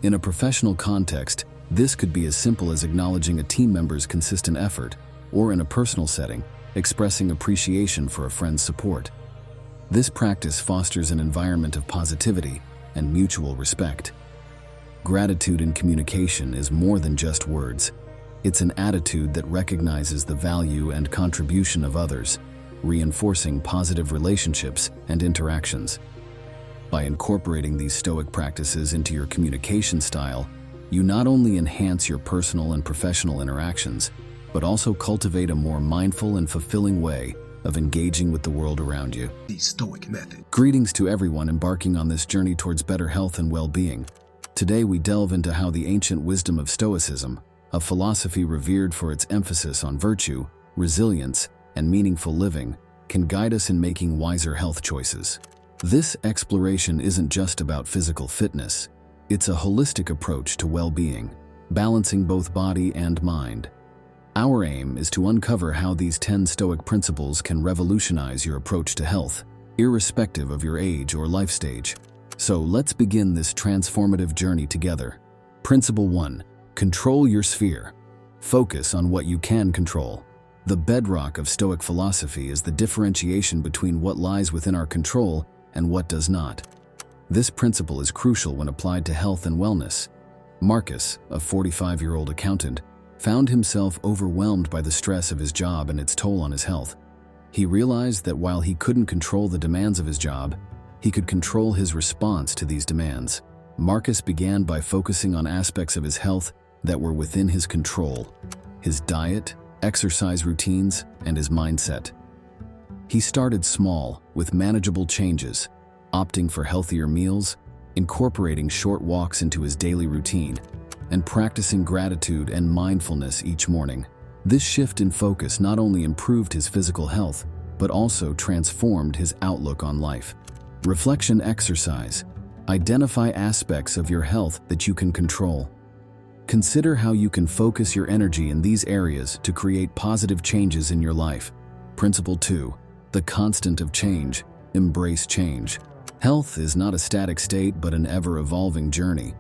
In a professional context, this could be as simple as acknowledging a team member's consistent effort, or in a personal setting, expressing appreciation for a friend's support. This practice fosters an environment of positivity and mutual respect. Gratitude in communication is more than just words. It's an attitude that recognizes the value and contribution of others, reinforcing positive relationships and interactions. By incorporating these Stoic practices into your communication style, you not only enhance your personal and professional interactions, but also cultivate a more mindful and fulfilling way of engaging with the world around you. The Stoic method. Greetings to everyone embarking on this journey towards better health and well-being. Today we delve into how the ancient wisdom of Stoicism, a philosophy revered for its emphasis on virtue, resilience, and meaningful living, can guide us in making wiser health choices. This exploration isn't just about physical fitness. It's a holistic approach to well-being, balancing both body and mind. Our aim is to uncover how these 10 Stoic principles can revolutionize your approach to health, irrespective of your age or life stage. So let's begin this transformative journey together. Principle 1. Control your sphere. Focus on what you can control. The bedrock of Stoic philosophy is the differentiation between what lies within our control and what does not. This principle is crucial when applied to health and wellness. Marcus, a 45-year-old accountant, found himself overwhelmed by the stress of his job and its toll on his health. He realized that while he couldn't control the demands of his job, he could control his response to these demands. Marcus began by focusing on aspects of his health that were within his control: his diet, exercise routines, and his mindset. He started small, with manageable changes, opting for healthier meals, incorporating short walks into his daily routine, and practicing gratitude and mindfulness each morning. This shift in focus not only improved his physical health, but also transformed his outlook on life. Reflection exercise. Identify aspects of your health that you can control. Consider how you can focus your energy in these areas to create positive changes in your life. Principle 2. The constant of change. Embrace change. Health is not a static state but an ever-evolving journey.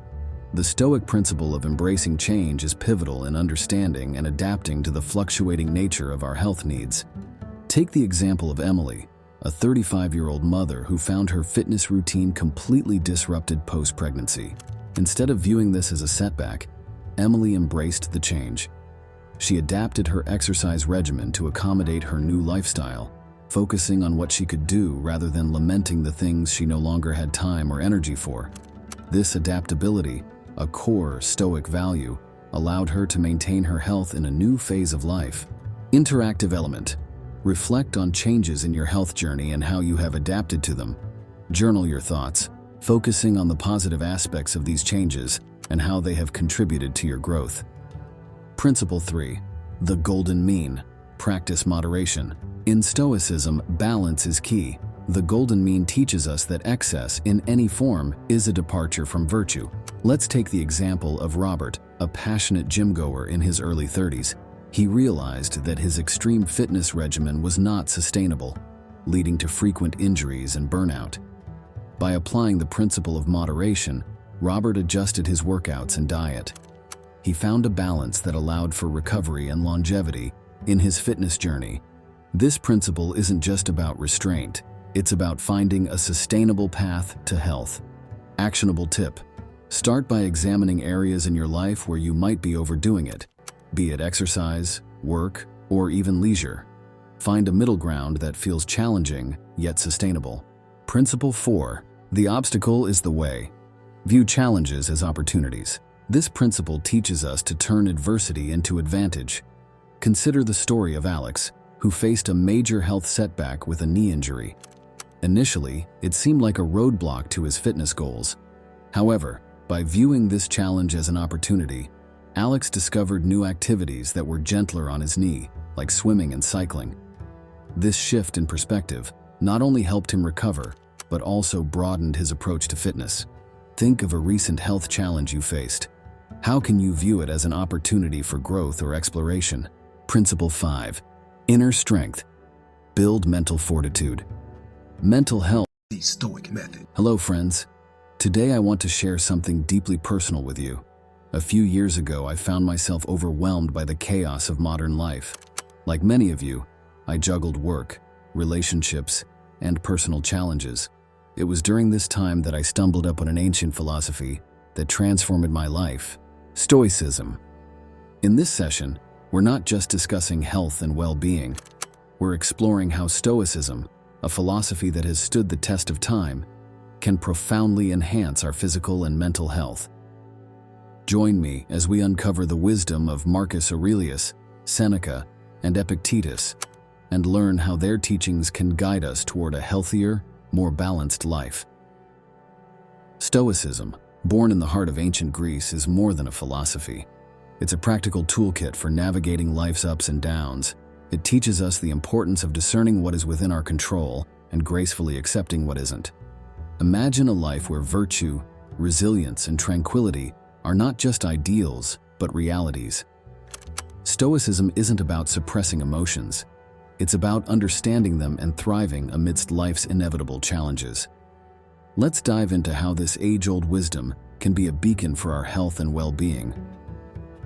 The Stoic principle of embracing change is pivotal in understanding and adapting to the fluctuating nature of our health needs. Take the example of Emily, a 35-year-old mother who found her fitness routine completely disrupted post-pregnancy. Instead of viewing this as a setback, Emily embraced the change. She adapted her exercise regimen to accommodate her new lifestyle, focusing on what she could do rather than lamenting the things she no longer had time or energy for. This adaptability, a core Stoic value, allowed her to maintain her health in a new phase of life. Interactive element. Reflect on changes in your health journey and how you have adapted to them. Journal your thoughts, focusing on the positive aspects of these changes and how they have contributed to your growth. Principle 3. The golden mean. Practice moderation. In Stoicism, balance is key. The golden mean teaches us that excess, in any form, is a departure from virtue. Let's take the example of Robert, a passionate gym-goer in his early 30s. He realized that his extreme fitness regimen was not sustainable, leading to frequent injuries and burnout. By applying the principle of moderation, Robert adjusted his workouts and diet. He found a balance that allowed for recovery and longevity in his fitness journey. This principle isn't just about restraint. It's about finding a sustainable path to health. Actionable tip. Start by examining areas in your life where you might be overdoing it, be it exercise, work, or even leisure. Find a middle ground that feels challenging yet sustainable. Principle 4. The obstacle is the way. View challenges as opportunities. This principle teaches us to turn adversity into advantage. Consider the story of Alex, who faced a major health setback with a knee injury. Initially, it seemed like a roadblock to his fitness goals. However, by viewing this challenge as an opportunity, Alex discovered new activities that were gentler on his knee, like swimming and cycling. This shift in perspective not only helped him recover, but also broadened his approach to fitness. Think of a recent health challenge you faced. How can you view it as an opportunity for growth or exploration? Principle 5. Inner strength. Build mental fortitude. Mental health. The Stoic method. Hello, friends. Today I want to share something deeply personal with you. A few years ago, I found myself overwhelmed by the chaos of modern life. Like many of you, I juggled work, relationships, and personal challenges. It was during this time that I stumbled upon an ancient philosophy that transformed my life: Stoicism. In this session, we're not just discussing health and well-being. we're exploring how Stoicism, a philosophy that has stood the test of time, can profoundly enhance our physical and mental health. Join me as we uncover the wisdom of Marcus Aurelius, Seneca, and Epictetus, and learn how their teachings can guide us toward a healthier, more balanced life. Stoicism, born in the heart of ancient Greece, is more than a philosophy. It's a practical toolkit for navigating life's ups and downs. It teaches us the importance of discerning what is within our control and gracefully accepting what isn't. Imagine a life where virtue, resilience, and tranquility are not just ideals, but realities. Stoicism isn't about suppressing emotions. It's about understanding them and thriving amidst life's inevitable challenges. Let's dive into how this age-old wisdom can be a beacon for our health and well-being.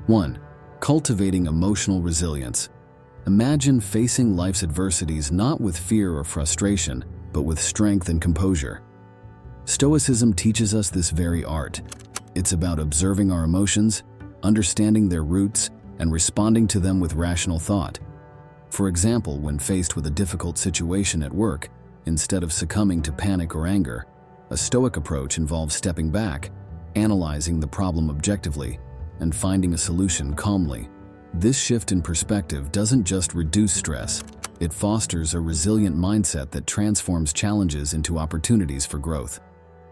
1. Cultivating emotional resilience. Imagine facing life's adversities not with fear or frustration, but with strength and composure. Stoicism teaches us this very art. It's about observing our emotions, understanding their roots, and responding to them with rational thought. For example, when faced with a difficult situation at work, instead of succumbing to panic or anger, a Stoic approach involves stepping back, analyzing the problem objectively, and finding a solution calmly. This shift in perspective doesn't just reduce stress, it fosters a resilient mindset that transforms challenges into opportunities for growth.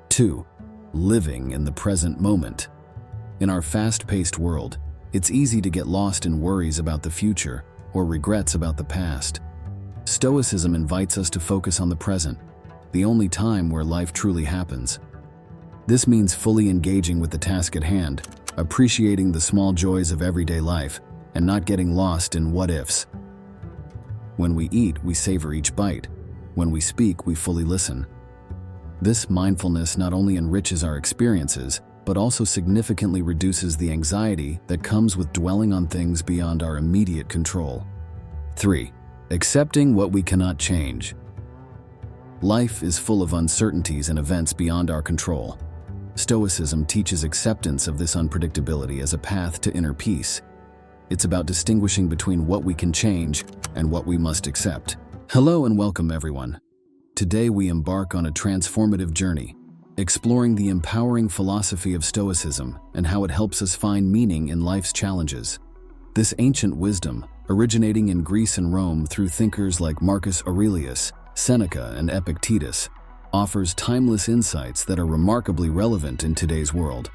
2. Living in the present moment. In our fast-paced world, it's easy to get lost in worries about the future or regrets about the past. Stoicism invites us to focus on the present, the only time where life truly happens. This means fully engaging with the task at hand, appreciating the small joys of everyday life, and not getting lost in what-ifs. When we eat, we savor each bite. When we speak, we fully listen. This mindfulness not only enriches our experiences, but also significantly reduces the anxiety that comes with dwelling on things beyond our immediate control. 3. Accepting what we cannot change. Life is full of uncertainties and events beyond our control. Stoicism teaches acceptance of this unpredictability as a path to inner peace. It's about distinguishing between what we can change and what we must accept. Hello and welcome, everyone. Today we embark on a transformative journey, exploring the empowering philosophy of Stoicism and how it helps us find meaning in life's challenges. This ancient wisdom, originating in Greece and Rome through thinkers like Marcus Aurelius, Seneca, and Epictetus, offers timeless insights that are remarkably relevant in today's world.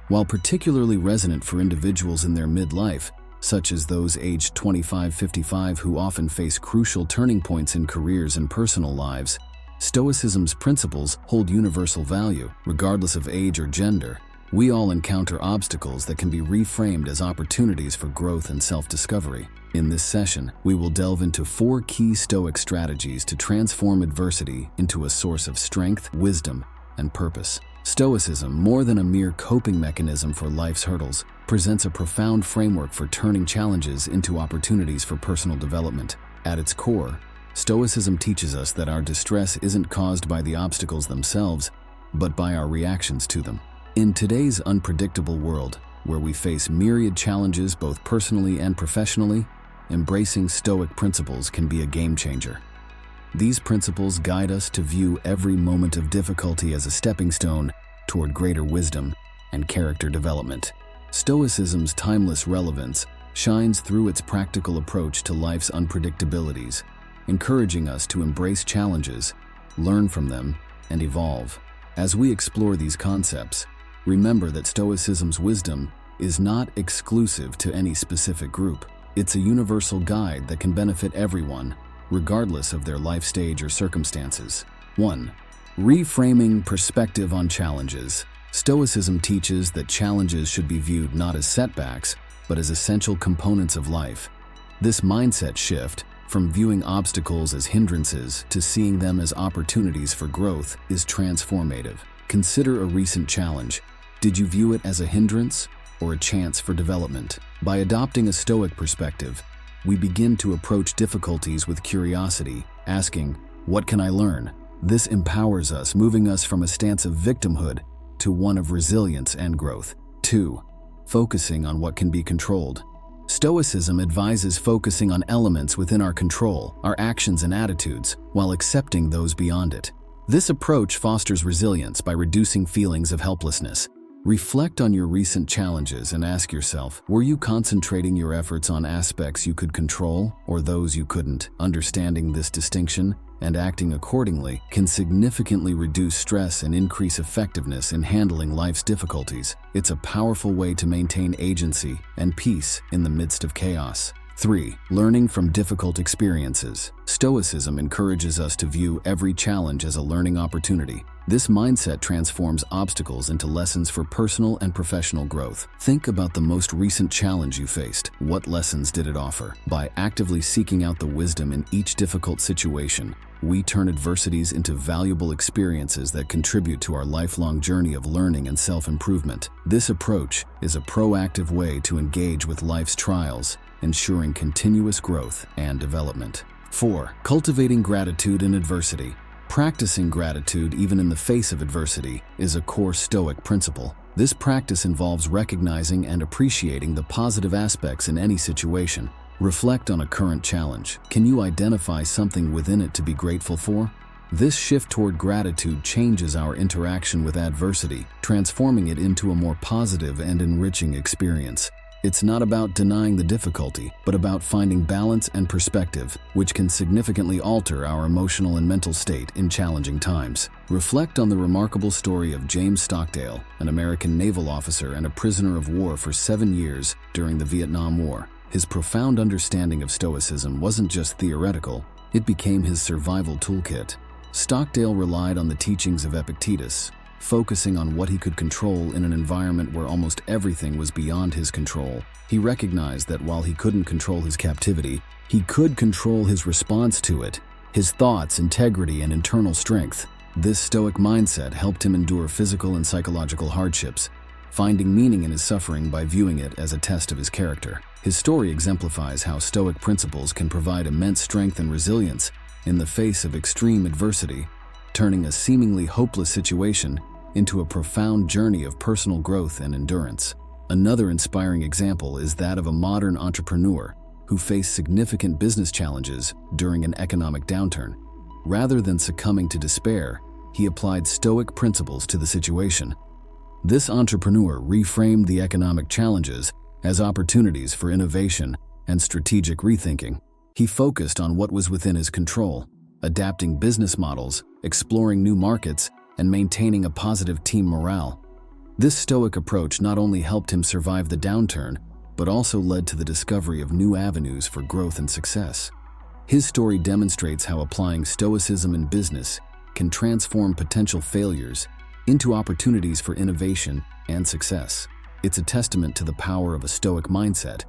While particularly resonant for individuals in their midlife, such as those aged 25-55 who often face crucial turning points in careers and personal lives, Stoicism's principles hold universal value, regardless of age or gender. We all encounter obstacles that can be reframed as opportunities for growth and self-discovery. In this session, we will delve into 4 key Stoic strategies to transform adversity into a source of strength, wisdom, and purpose. Stoicism, more than a mere coping mechanism for life's hurdles, presents a profound framework for turning challenges into opportunities for personal development. At its core, Stoicism teaches us that our distress isn't caused by the obstacles themselves, but by our reactions to them. In today's unpredictable world, where we face myriad challenges both personally and professionally, embracing Stoic principles can be a game changer. These principles guide us to view every moment of difficulty as a stepping stone toward greater wisdom and character development. Stoicism's timeless relevance shines through its practical approach to life's unpredictabilities, encouraging us to embrace challenges, learn from them, and evolve. As we explore these concepts, remember that Stoicism's wisdom is not exclusive to any specific group. It's a universal guide that can benefit everyone, regardless of their life stage or circumstances. 1. Reframing perspective on challenges. Stoicism teaches that challenges should be viewed not as setbacks, but as essential components of life. This mindset shift, from viewing obstacles as hindrances to seeing them as opportunities for growth, is transformative. Consider a recent challenge. Did you view it as a hindrance or a chance for development? By adopting a Stoic perspective, we begin to approach difficulties with curiosity, asking, "What can I learn?" This empowers us, moving us from a stance of victimhood to one of resilience and growth. 2. Focusing on what can be controlled. Stoicism advises focusing on elements within our control, our actions and attitudes, while accepting those beyond it. This approach fosters resilience by reducing feelings of helplessness. Reflect on your recent challenges and ask yourself, were you concentrating your efforts on aspects you could control or those you couldn't? Understanding this distinction and acting accordingly can significantly reduce stress and increase effectiveness in handling life's difficulties. It's a powerful way to maintain agency and peace in the midst of chaos. 3. Learning from difficult experiences. Stoicism encourages us to view every challenge as a learning opportunity. This mindset transforms obstacles into lessons for personal and professional growth. Think about the most recent challenge you faced. What lessons did it offer? By actively seeking out the wisdom in each difficult situation, we turn adversities into valuable experiences that contribute to our lifelong journey of learning and self-improvement. This approach is a proactive way to engage with life's trials, ensuring continuous growth and development. 4. Cultivating gratitude in adversity. Practicing gratitude even in the face of adversity is a core Stoic principle. This practice involves recognizing and appreciating the positive aspects in any situation. Reflect on a current challenge. Can you identify something within it to be grateful for? This shift toward gratitude changes our interaction with adversity, transforming it into a more positive and enriching experience. It's not about denying the difficulty, but about finding balance and perspective, which can significantly alter our emotional and mental state in challenging times. Reflect on the remarkable story of James Stockdale, an American naval officer and a prisoner of war for 7 years during the Vietnam War. His profound understanding of Stoicism wasn't just theoretical, it became his survival toolkit. Stockdale relied on the teachings of Epictetus, focusing on what he could control in an environment where almost everything was beyond his control. He recognized that while he couldn't control his captivity, he could control his response to it, his thoughts, integrity, and internal strength. This Stoic mindset helped him endure physical and psychological hardships, finding meaning in his suffering by viewing it as a test of his character. His story exemplifies how Stoic principles can provide immense strength and resilience in the face of extreme adversity, turning a seemingly hopeless situation into a profound journey of personal growth and endurance. Another inspiring example is that of a modern entrepreneur who faced significant business challenges during an economic downturn. Rather than succumbing to despair, he applied Stoic principles to the situation. This entrepreneur reframed the economic challenges as opportunities for innovation and strategic rethinking. He focused on what was within his control, adapting business models, exploring new markets, and maintaining a positive team morale. This Stoic approach not only helped him survive the downturn, but also led to the discovery of new avenues for growth and success. His story demonstrates how applying Stoicism in business can transform potential failures into opportunities for innovation and success. It's a testament to the power of a Stoic mindset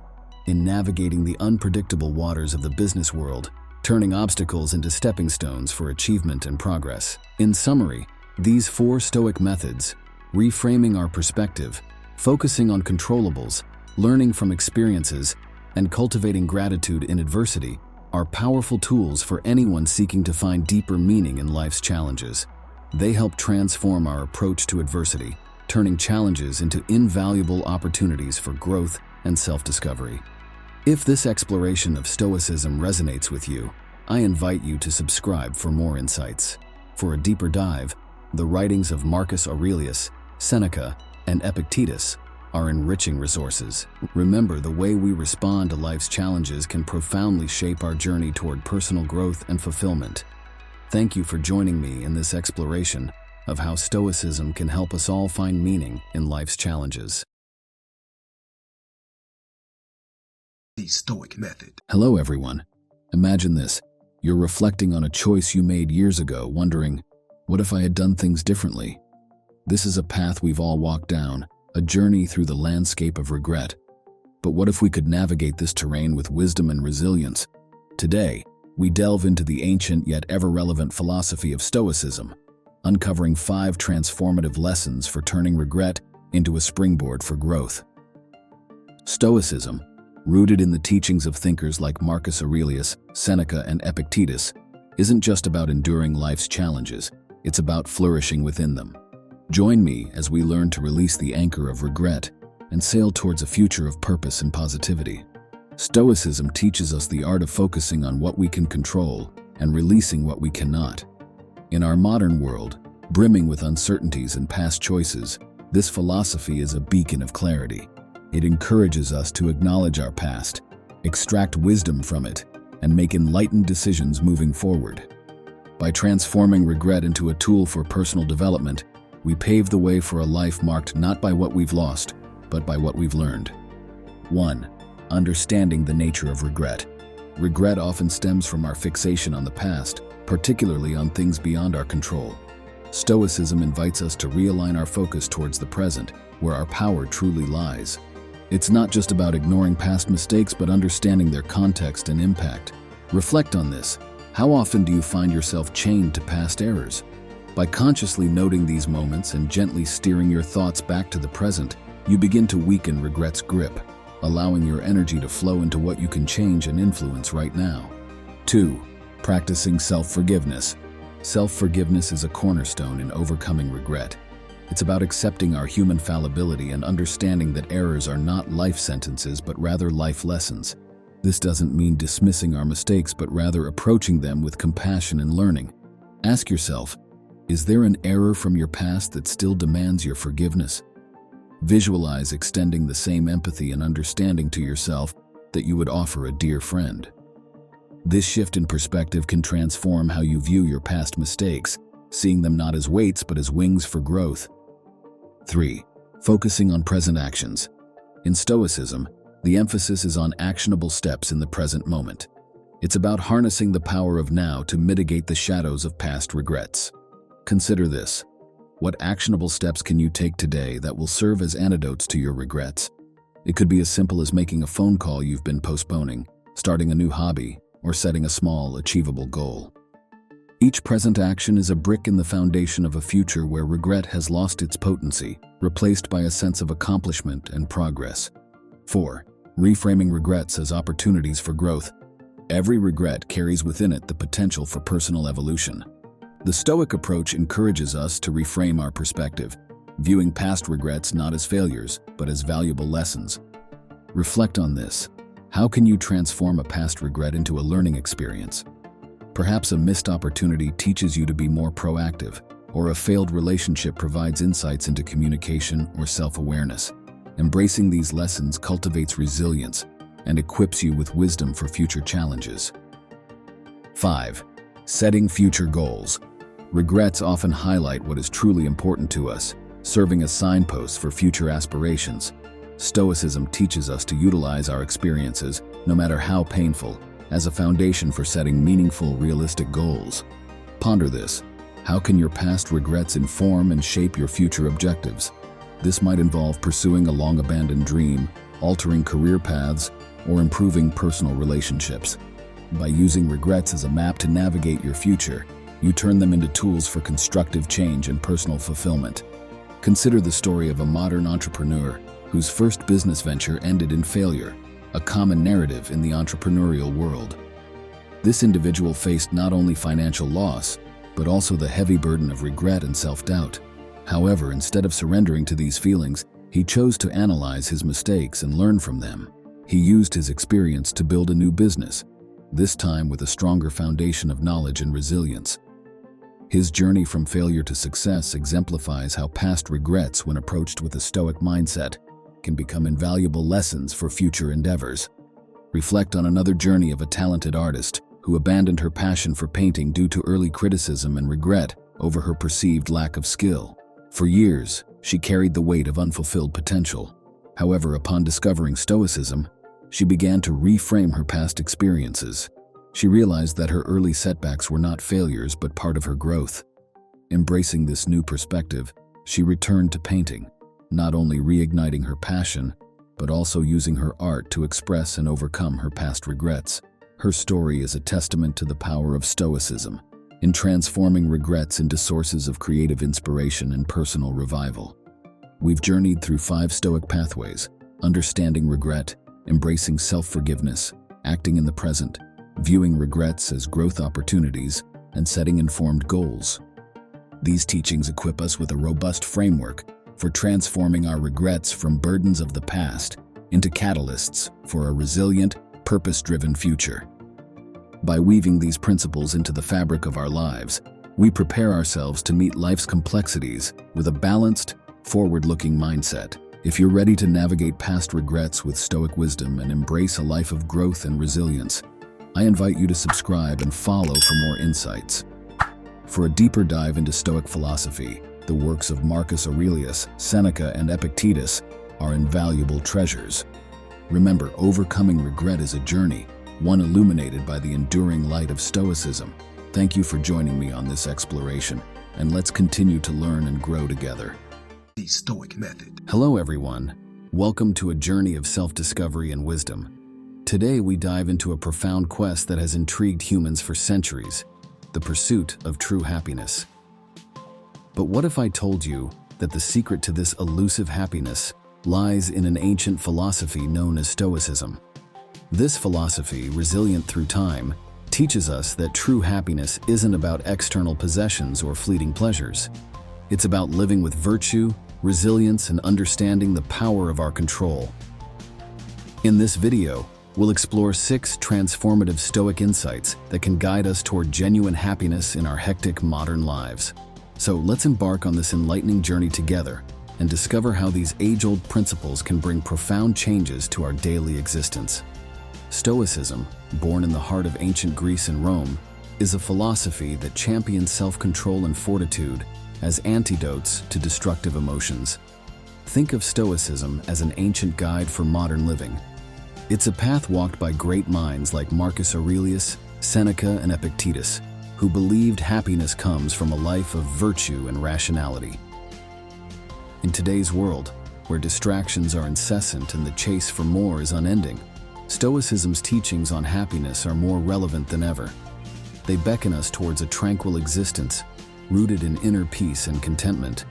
in navigating the unpredictable waters of the business world, turning obstacles into stepping stones for achievement and progress. In summary, these 4 Stoic methods, reframing our perspective, focusing on controllables, learning from experiences, and cultivating gratitude in adversity, are powerful tools for anyone seeking to find deeper meaning in life's challenges. They help transform our approach to adversity, turning challenges into invaluable opportunities for growth and self-discovery. If this exploration of Stoicism resonates with you, I invite you to subscribe for more insights. For a deeper dive, the writings of Marcus Aurelius, Seneca, and Epictetus are enriching resources. Remember, the way we respond to life's challenges can profoundly shape our journey toward personal growth and fulfillment. Thank you for joining me in this exploration of how Stoicism can help us all find meaning in life's challenges. The Stoic Method. Hello, everyone. Imagine this. You're reflecting on a choice you made years ago, wondering, what if I had done things differently? This is a path we've all walked down, a journey through the landscape of regret. But what if we could navigate this terrain with wisdom and resilience? Today, we delve into the ancient yet ever-relevant philosophy of Stoicism, uncovering 5 transformative lessons for turning regret into a springboard for growth. Stoicism, rooted in the teachings of thinkers like Marcus Aurelius, Seneca, and Epictetus, isn't just about enduring life's challenges, it's about flourishing within them. Join me as we learn to release the anchor of regret and sail towards a future of purpose and positivity. Stoicism teaches us the art of focusing on what we can control and releasing what we cannot. In our modern world, brimming with uncertainties and past choices, this philosophy is a beacon of clarity. It encourages us to acknowledge our past, extract wisdom from it, and make enlightened decisions moving forward. By transforming regret into a tool for personal development, we pave the way for a life marked not by what we've lost, but by what we've learned. 1. Understanding the nature of regret. Regret often stems from our fixation on the past, particularly on things beyond our control. Stoicism invites us to realign our focus towards the present, where our power truly lies. It's not just about ignoring past mistakes, but understanding their context and impact. Reflect on this. How often do you find yourself chained to past errors? By consciously noting these moments and gently steering your thoughts back to the present, you begin to weaken regret's grip, allowing your energy to flow into what you can change and influence right now. 2. Practicing self-forgiveness. Self-forgiveness is a cornerstone in overcoming regret. It's about accepting our human fallibility and understanding that errors are not life sentences but rather life lessons. This doesn't mean dismissing our mistakes, but rather approaching them with compassion and learning. Ask yourself, is there an error from your past that still demands your forgiveness? Visualize extending the same empathy and understanding to yourself that you would offer a dear friend. This shift in perspective can transform how you view your past mistakes, seeing them not as weights but as wings for growth. 3. Focusing on present actions. In Stoicism, the emphasis is on actionable steps in the present moment. It's about harnessing the power of now to mitigate the shadows of past regrets. Consider this. What actionable steps can you take today that will serve as antidotes to your regrets? It could be as simple as making a phone call you've been postponing, starting a new hobby, or setting a small, achievable goal. Each present action is a brick in the foundation of a future where regret has lost its potency, replaced by a sense of accomplishment and progress. 4. Reframing regrets as opportunities for growth. Every regret carries within it the potential for personal evolution. The Stoic approach encourages us to reframe our perspective, viewing past regrets not as failures, but as valuable lessons. Reflect on this. How can you transform a past regret into a learning experience? Perhaps a missed opportunity teaches you to be more proactive, or a failed relationship provides insights into communication or self-awareness. Embracing these lessons cultivates resilience and equips you with wisdom for future challenges. 5. Setting future goals. Regrets often highlight what is truly important to us, serving as signposts for future aspirations. Stoicism teaches us to utilize our experiences, no matter how painful, as a foundation for setting meaningful, realistic goals. Ponder this. How can your past regrets inform and shape your future objectives? This might involve pursuing a long-abandoned dream, altering career paths, or improving personal relationships. By using regrets as a map to navigate your future, you turn them into tools for constructive change and personal fulfillment. Consider the story of a modern entrepreneur whose first business venture ended in failure, a common narrative in the entrepreneurial world. This individual faced not only financial loss, but also the heavy burden of regret and self-doubt. However, instead of surrendering to these feelings, he chose to analyze his mistakes and learn from them. He used his experience to build a new business, this time with a stronger foundation of knowledge and resilience. His journey from failure to success exemplifies how past regrets, when approached with a Stoic mindset, can become invaluable lessons for future endeavors. Reflect on another journey of a talented artist who abandoned her passion for painting due to early criticism and regret over her perceived lack of skill. For years, she carried the weight of unfulfilled potential. However, upon discovering Stoicism, she began to reframe her past experiences. She realized that her early setbacks were not failures but part of her growth. Embracing this new perspective, she returned to painting, not only reigniting her passion, but also using her art to express and overcome her past regrets. Her story is a testament to the power of Stoicism in transforming regrets into sources of creative inspiration and personal revival. We've journeyed through 5 Stoic pathways: understanding regret, embracing self-forgiveness, acting in the present, viewing regrets as growth opportunities, and setting informed goals. These teachings equip us with a robust framework for transforming our regrets from burdens of the past into catalysts for a resilient, purpose-driven future. By weaving these principles into the fabric of our lives, we prepare ourselves to meet life's complexities with a balanced, forward-looking mindset. If you're ready to navigate past regrets with Stoic wisdom and embrace a life of growth and resilience, I invite you to subscribe and follow for more insights. For a deeper dive into Stoic philosophy, the works of Marcus Aurelius, Seneca, and Epictetus are invaluable treasures. Remember, overcoming regret is a journey, one illuminated by the enduring light of Stoicism. Thank you for joining me on this exploration, and let's continue to learn and grow together. The Stoic method. Hello everyone. Welcome to a journey of self-discovery and wisdom. Today we dive into a profound quest that has intrigued humans for centuries, the pursuit of true happiness. But what if I told you that the secret to this elusive happiness lies in an ancient philosophy known as Stoicism? This philosophy, resilient through time, teaches us that true happiness isn't about external possessions or fleeting pleasures. It's about living with virtue, resilience, and understanding the power of our control. In this video, we'll explore 6 transformative Stoic insights that can guide us toward genuine happiness in our hectic modern lives. So let's embark on this enlightening journey together and discover how these age-old principles can bring profound changes to our daily existence. Stoicism, born in the heart of ancient Greece and Rome, is a philosophy that champions self-control and fortitude as antidotes to destructive emotions. Think of Stoicism as an ancient guide for modern living. It's a path walked by great minds like Marcus Aurelius, Seneca, and Epictetus, who believed happiness comes from a life of virtue and rationality. In today's world, where distractions are incessant and the chase for more is unending, Stoicism's teachings on happiness are more relevant than ever. They beckon us towards a tranquil existence, rooted in inner peace and contentment.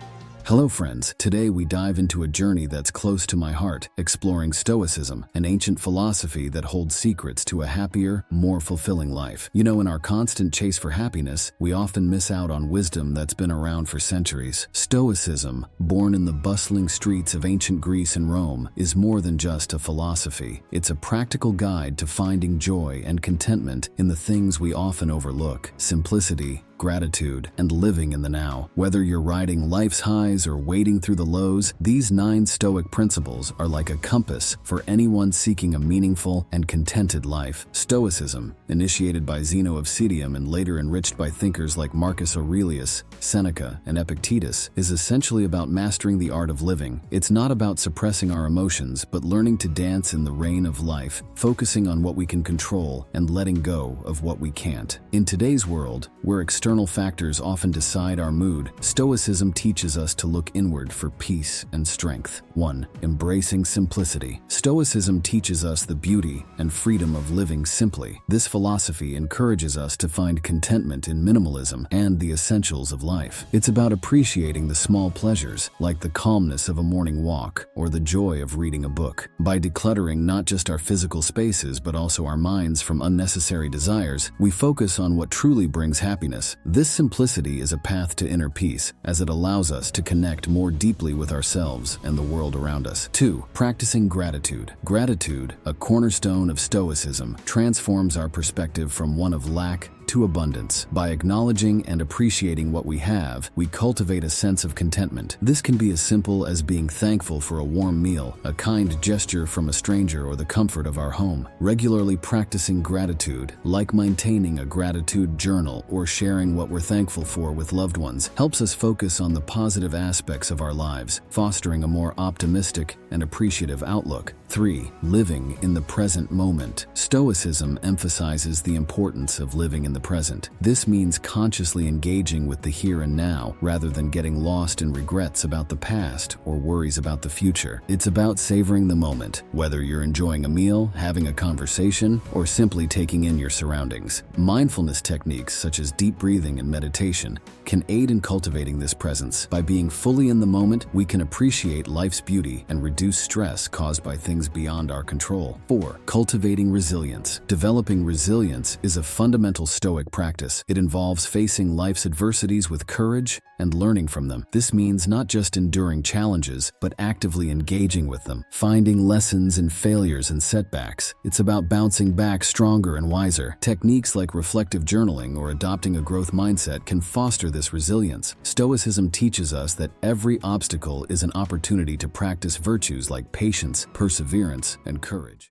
Hello friends, today we dive into a journey that's close to my heart, exploring Stoicism, an ancient philosophy that holds secrets to a happier, more fulfilling life. You know, in our constant chase for happiness, we often miss out on wisdom that's been around for centuries. Stoicism, born in the bustling streets of ancient Greece and Rome, is more than just a philosophy. It's a practical guide to finding joy and contentment in the things we often overlook: simplicity, gratitude, and living in the now. Whether you're riding life's highs or wading through the lows, these 9 Stoic principles are like a compass for anyone seeking a meaningful and contented life. Stoicism, initiated by Zeno of Citium and later enriched by thinkers like Marcus Aurelius, Seneca, and Epictetus, is essentially about mastering the art of living. It's not about suppressing our emotions, but learning to dance in the rain of life, focusing on what we can control and letting go of what we can't. In today's world, where external factors often decide our mood, Stoicism teaches us to look inward for peace and strength. 1. Embracing simplicity. Stoicism teaches us the beauty and freedom of living simply. This philosophy encourages us to find contentment in minimalism and the essentials of life. It's about appreciating the small pleasures, like the calmness of a morning walk or the joy of reading a book. By decluttering not just our physical spaces but also our minds from unnecessary desires, we focus on what truly brings happiness. This simplicity is a path to inner peace, as it allows us to connect more deeply with ourselves and the world around us. 2. Practicing gratitude. Gratitude, a cornerstone of Stoicism, transforms our perspective from one of lack to abundance. By acknowledging and appreciating what we have, we cultivate a sense of contentment. This can be as simple as being thankful for a warm meal, a kind gesture from a stranger, or the comfort of our home. Regularly practicing gratitude, like maintaining a gratitude journal or sharing what we're thankful for with loved ones, helps us focus on the positive aspects of our lives, fostering a more optimistic and appreciative outlook. 3. Living in the present moment. Stoicism emphasizes the importance of living in the present. This means consciously engaging with the here and now, rather than getting lost in regrets about the past or worries about the future. It's about savoring the moment, whether you're enjoying a meal, having a conversation, or simply taking in your surroundings. Mindfulness techniques such as deep breathing and meditation can aid in cultivating this presence. By being fully in the moment, we can appreciate life's beauty and reduce stress caused by things beyond our control. 4. Cultivating resilience. Developing resilience is a fundamental Stoic Stoic practice. It involves facing life's adversities with courage and learning from them. This means not just enduring challenges, but actively engaging with them, finding lessons in failures and setbacks. It's about bouncing back stronger and wiser. Techniques like reflective journaling or adopting a growth mindset can foster this resilience. Stoicism teaches us that every obstacle is an opportunity to practice virtues like patience, perseverance, and courage.